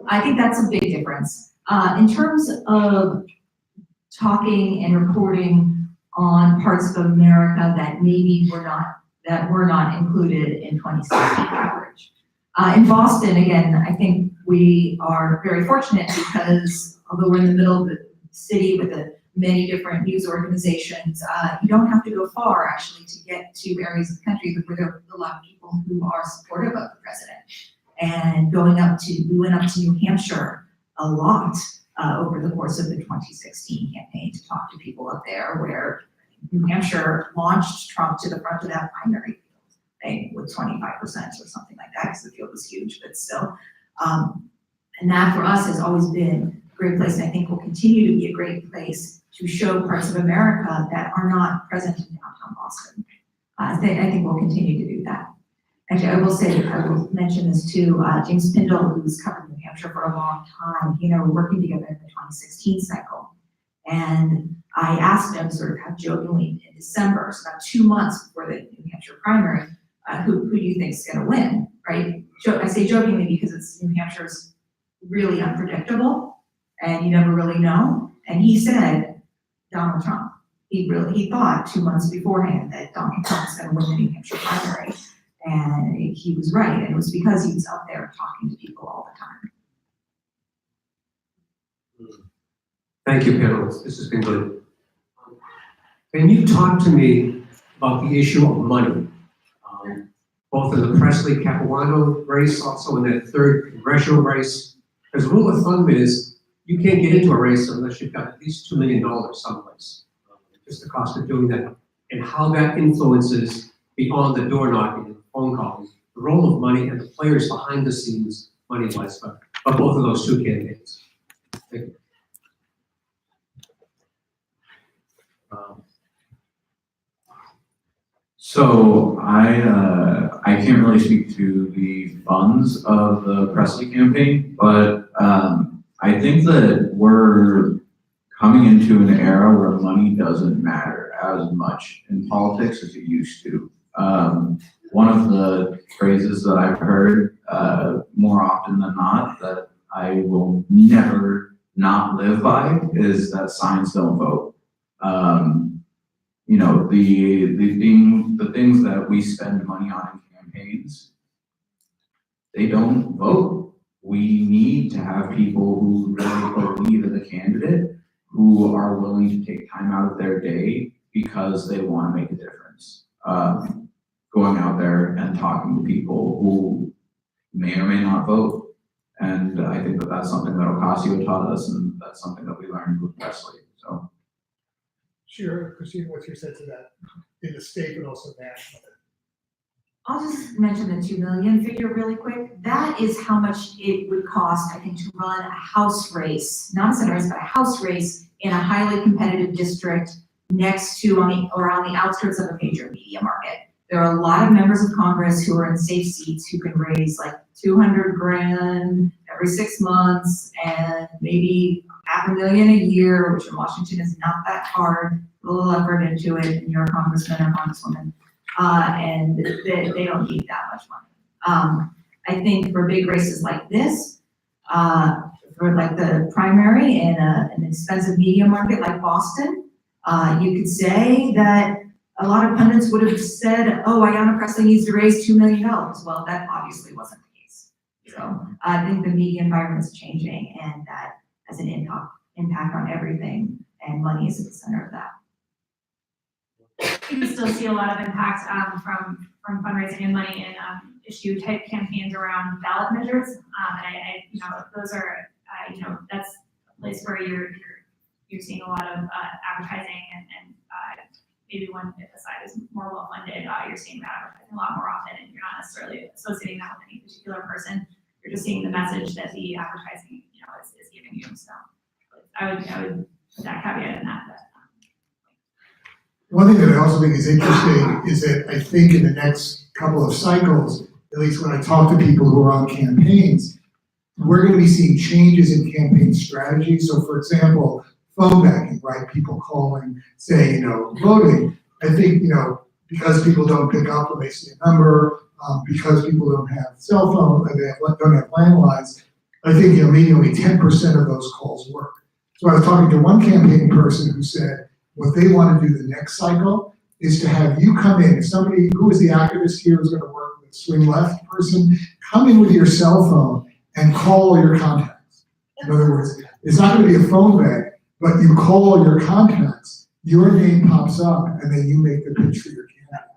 I think that's a big difference. In terms of talking and reporting on parts of America that maybe were not included in 2016 coverage. In Boston, again, I think we are very fortunate because although we're in the middle of the city with many different news organizations, you don't have to go far actually to get to areas of the country where there are a lot of people who are supportive of the president. And we went up to New Hampshire a lot over the course of the 2016 campaign to talk to people up there, where New Hampshire launched Trump to the front of that primary field with 25% or something like that, because the field was huge, but still. And that for us has always been a great place, and I think will continue to be a great place to show parts of America that are not present in downtown Boston. I think we'll continue to do that. Actually, I will mention this too. James Pindle, who's covered New Hampshire for a long time, you know, working together in the 2016 cycle. And I asked him sort of how jokingly in December, so about 2 months before the New Hampshire primary, who do you think is going to win, right? I say jokingly because New Hampshire's really unpredictable and you never really know. And he said Donald Trump. He thought 2 months beforehand that Donald Trump was going to win the New Hampshire primary. And he was right, and it was because he was out there talking to people all the time. Thank you, panelists. This has been good. Can you talk to me about the issue of money? Both in the Presley-Capuano race, also in that third congressional race. Because rule of thumb is you can't get into a race unless you've got at least $2 million someplace. Just the cost of doing that, and how that influences beyond the door knocking and the phone calls, the role of money and the players behind the scenes, money-wise, but both of those two candidates. Thank you. So I can't really speak to the funds of the Presley campaign, but I think that we're coming into an era where money doesn't matter as much in politics as it used to. one of the phrases that I've heard, more often than not, that I will never not live by is that signs don't vote. You know, the things that we spend money on in campaigns, they don't vote. We need to have people who really believe in the candidate, who are willing to take time out of their day because they want to make a difference. Going out there and talking to people who may or may not vote. And I think that that's something that Ocasio taught us, and that's something that we learned with Wesley, so. Sure, Christine, what's your sense of that in the state but also nationally? I'll just mention the 2 million figure really quick. That is how much it would cost, I think, to run a house race, not a Senate race, but a house race in a highly competitive district next to, or on the outskirts of a major media market. There are a lot of members of Congress who are in safe seats who can raise like 200 grand every 6 months and maybe $500,000 a year, which in Washington is not that hard. A little effort into it, and you're a congressman or congresswoman, and they don't need that much money. I think for big races like this, for like the primary in an expensive media market like Boston, you could say that a lot of pundits would have said, oh, Ayanna Pressley needs to raise $2 million. Well, that obviously wasn't the case. So I think the media environment is changing, and that has an impact on everything, and money is at the center of that. You can still see a lot of impact from fundraising and money in issue type campaigns around ballot measures. And I you know, those are you know, that's a place where you're seeing a lot of advertising and maybe when if the side is more well funded, you're seeing that advertising a lot more often, and you're not necessarily associating that with any particular person. You're just seeing the message that the advertising, you know, is giving you. So I would put that caveat in that. One thing that I also think is interesting is that I think in the next couple of cycles, at least when I talk to people who are on campaigns, we're going to be seeing changes in campaign strategy. So for example, phone banking, right? People calling, saying, you know, voting. I think, you know, because people don't pick up when they see a number, because people don't have cell phone, they don't have landlines, I think, you know, maybe only 10% of those calls work. So I was talking to one campaign person who said, what they want to do the next cycle is to have you come in. If somebody who is the activist here who's going to work with a swing left person, come in with your cell phone and call your contacts. In other words, it's not going to be a phone bank, but you call your contacts, your name pops up, and then you make the pitch for your candidate.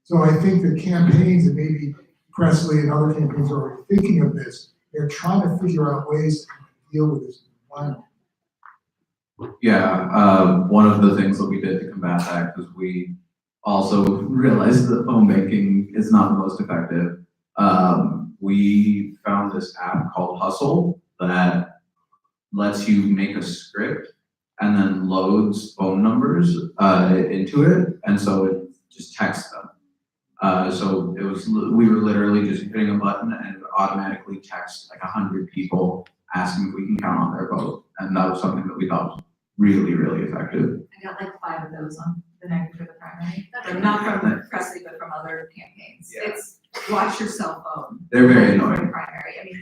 So I think the campaigns, and maybe Presley and other campaigns are already thinking of this, they're trying to figure out ways to deal with this environment. Yeah, one of the things that we did to combat that, because we also realized that phone banking is not the most effective. We found this app called Hustle that lets you make a script and then loads phone numbers into it, and so it just texts them. So it was, we were literally just hitting a button and it would automatically text like 100 people asking if we can count on their vote, and that was something that we thought was really, really effective. I got like 5 of those on the night before the primary. Not from Presley, but from other campaigns. Yeah. It's watch your cell phone. They're very annoying. Primary. I mean,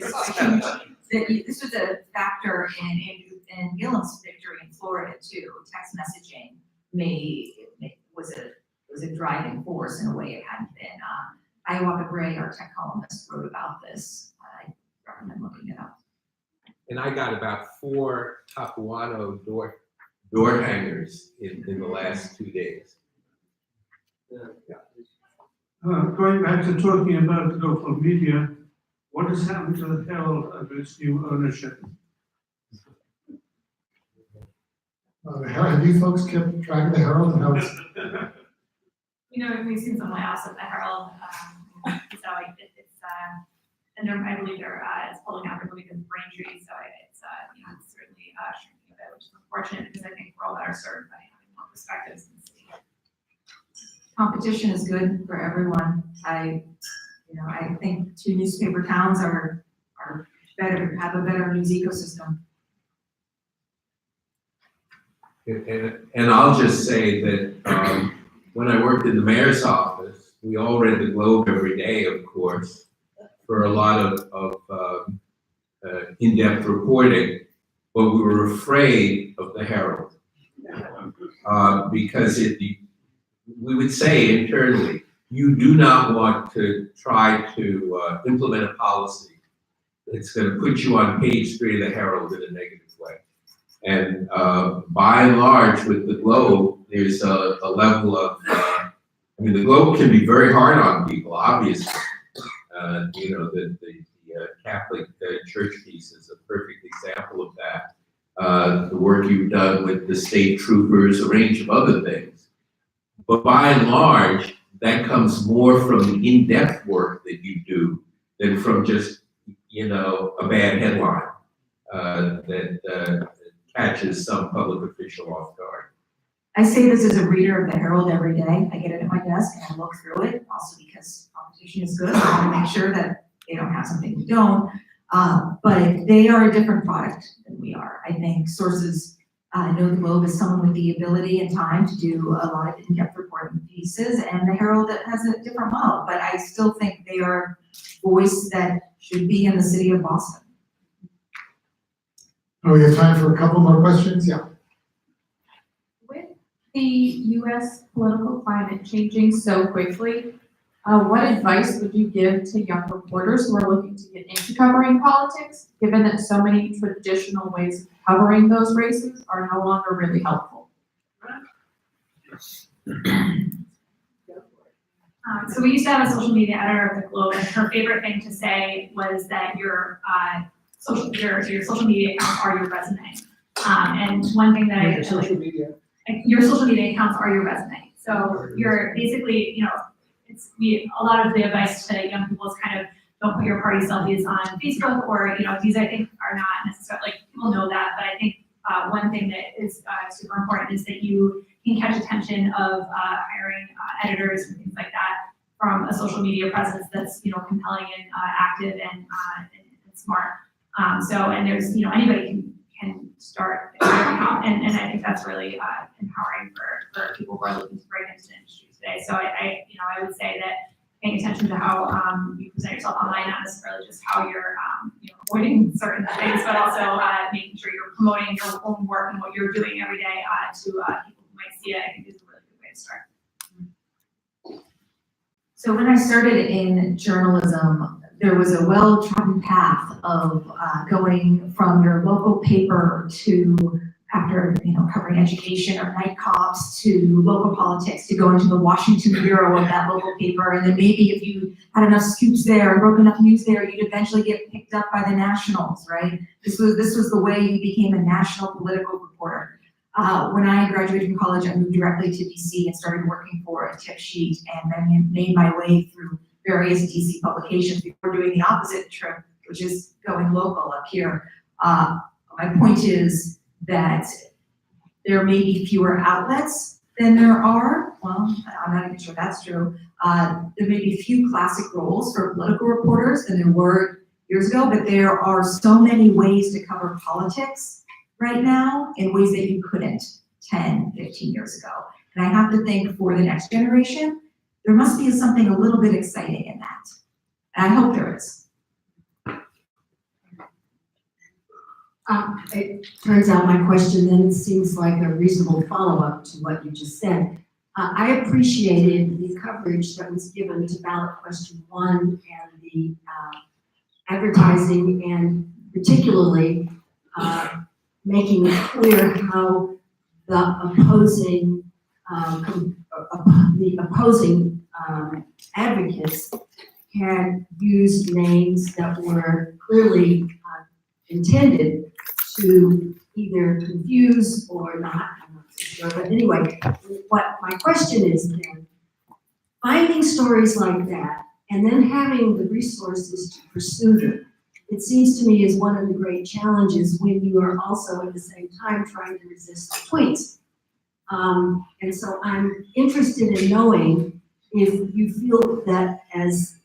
this was a factor in Gilliam's victory in Florida too. Text messaging was a driving force in a way it hadn't been. Iwaka Gray, our tech columnist, wrote about this. I recommend looking it up. And I got about 4 Tapuano door hangers in the last 2 days. Going back to talking about the local media, what has happened to the Herald under its new ownership? The Herald, have you folks kept track of the Herald and how it's? You know, we've seen some layoffs at the Herald, so it's and I believe it's pulling out, they're moving to Braintree, so it's you know, it's certainly shrinking a bit, which is unfortunate because I think we're all better served by having more perspectives in the city. Competition is good for everyone. I think 2 newspaper towns are better, have a better news ecosystem. And I'll just say that when I worked in the mayor's office, we all read the Globe every day, of course, for a lot of in-depth reporting, but we were afraid of the Herald. Because we would say internally, you do not want to try to implement a policy that's going to put you on page 3 of the Herald in a negative way. And by and large, with the Globe, there's a level of, I mean, the Globe can be very hard on people, obviously. You know, the Catholic Church piece is a perfect example of that. The work you've done with the state troopers, a range of other things. But by and large, that comes more from the in-depth work that you do than from just, you know, a bad headline that catches some public official off guard. I say this as a reader of the Herald every day. I get it at my desk and I look through it, also because competition is good. I want to make sure that they don't have something we don't. But they are a different product than we are. I think sources know the Globe is someone with the ability and time to do a lot of in-depth reporting pieces, and the Herald has a different model. But I still think they are a voice that should be in the city of Boston. Oh, we have time for a couple more questions? Yeah. With the US political climate changing so quickly, what advice would you give to young reporters who are looking to get into covering politics, given that so many traditional ways of covering those races are no longer really helpful? So we used to have a social media editor of the Globe, and her favorite thing to say was that your social media accounts are your resume. And one thing that Your social media. Your social media accounts are your resume. So you're basically, you know, a lot of the advice to young people is kind of don't put your party selfies on Facebook, or, you know, these I think are not necessarily, like, people know that, but I think one thing that is super important is that you can catch attention of hiring editors and things like that from a social media presence that's, you know, compelling and active and smart. And there's, you know, anybody can start an account, and I think that's really empowering for people who are looking to break into the industry today. So I would say that paying attention to how you present yourself online, not necessarily just how you're avoiding certain things, but also making sure you're promoting your own work and what you're doing every day to people who might see it, I think is a really good way to start. So when I started in journalism, there was a well-trodden path of going from your local paper to, after covering education or night cops, to local politics, to going to the Washington bureau of that local paper, and then maybe if you had enough scoops there and broke enough news there, you'd eventually get picked up by the nationals, right? This was the way you became a national political reporter. When I graduated from college, I moved directly to DC and started working for a tip sheet, and then made my way through various DC publications before doing the opposite trip, which is going local up here. My point is that there may be fewer outlets than there are. Well, I'm not even sure that's true. There may be few classic roles for political reporters than there were years ago, but there are so many ways to cover politics right now in ways that you couldn't 10, 15 years ago. And I have to think for the next generation, there must be something a little bit exciting in that. And I hope there is. It turns out my question then seems like a reasonable follow-up to what you just said. I appreciated the coverage that was given to ballot question 1 and the advertising, and particularly making it clear how the opposing advocates had used names that were clearly intended to either confuse or not. I'm not so sure, but anyway, what my question is then, finding stories like that and then having the resources to pursue them, it seems to me is one of the great challenges when you are also at the same time trying to resist the tweets. And so I'm interested in knowing if you feel that as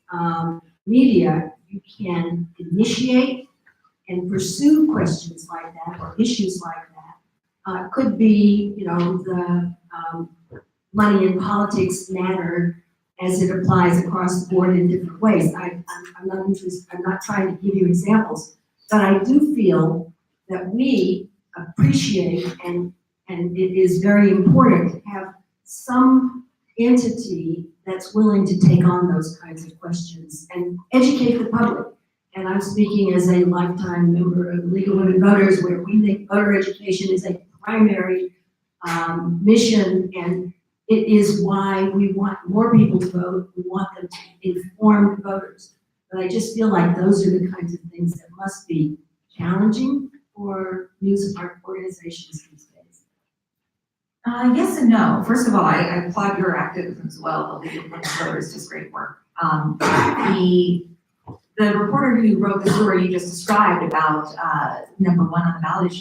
media, you can initiate and pursue questions like that or issues like that. Could be, the money in politics mattered, as it applies across the board in different ways. I'm not interested, I'm not trying to give you examples, but I do feel that we appreciate and it is very important to have some entity that's willing to take on those kinds of questions and educate the public. And I'm speaking as a lifetime member of the League of Women Voters, where we think voter education is a primary mission, and it is why we want more people to vote. We want them to be informed voters. But I just feel like those are the kinds of things that must be challenging for news organizations these days. Yes and no. First of all, I applaud your activism as well. The League of Women Voters does great work. The reporter who wrote the story you just described about number one on the ballot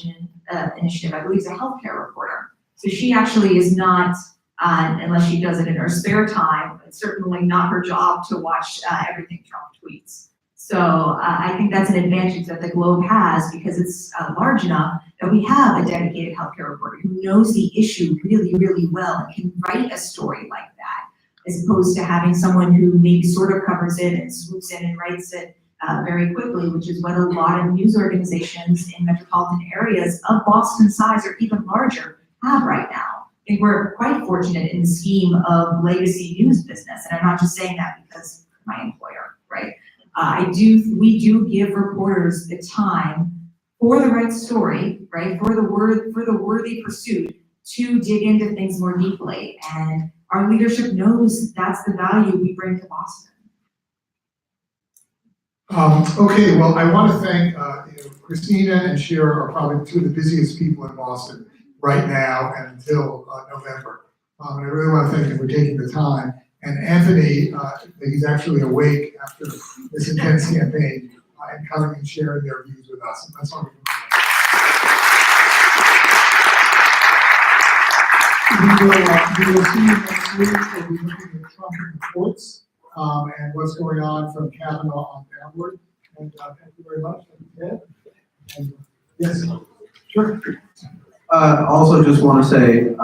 initiative, I believe, is a healthcare reporter. So she actually is not, unless she does it in her spare time, it's certainly not her job to watch everything Trump tweets. So I think that's an advantage that the Globe has, because it's large enough that we have a dedicated healthcare reporter who knows the issue really, really well and can write a story like that, as opposed to having someone who maybe sort of covers it and swoops in and writes it very quickly, which is what a lot of news organizations in metropolitan areas of Boston size or even larger have right now. I think we're quite fortunate in the scheme of legacy news business, and I'm not just saying that because of my employer, right? We do give reporters the time for the right story, right? For the worthy pursuit to dig into things more deeply. And our leadership knows that's the value we bring to Boston. Okay, well, I want to thank, Christina and Shira are probably two of the busiest people in Boston right now and until November. And I really want to thank you for taking the time. And Anthony, he's actually awake after this intense campaign and coming and sharing their views with us. And that's all we can do. We will see you next week. We'll be looking at Trump reports and what's going on from Kavanaugh on downward. And thank you very much. And, yes, sure. Also just want to say,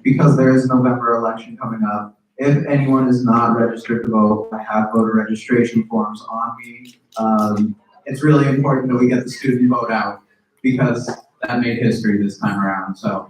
because there is a November election coming up, if anyone is not registered to vote, I have voter registration forms on me. It's really important that we get the student vote out, because that made history this time around, so.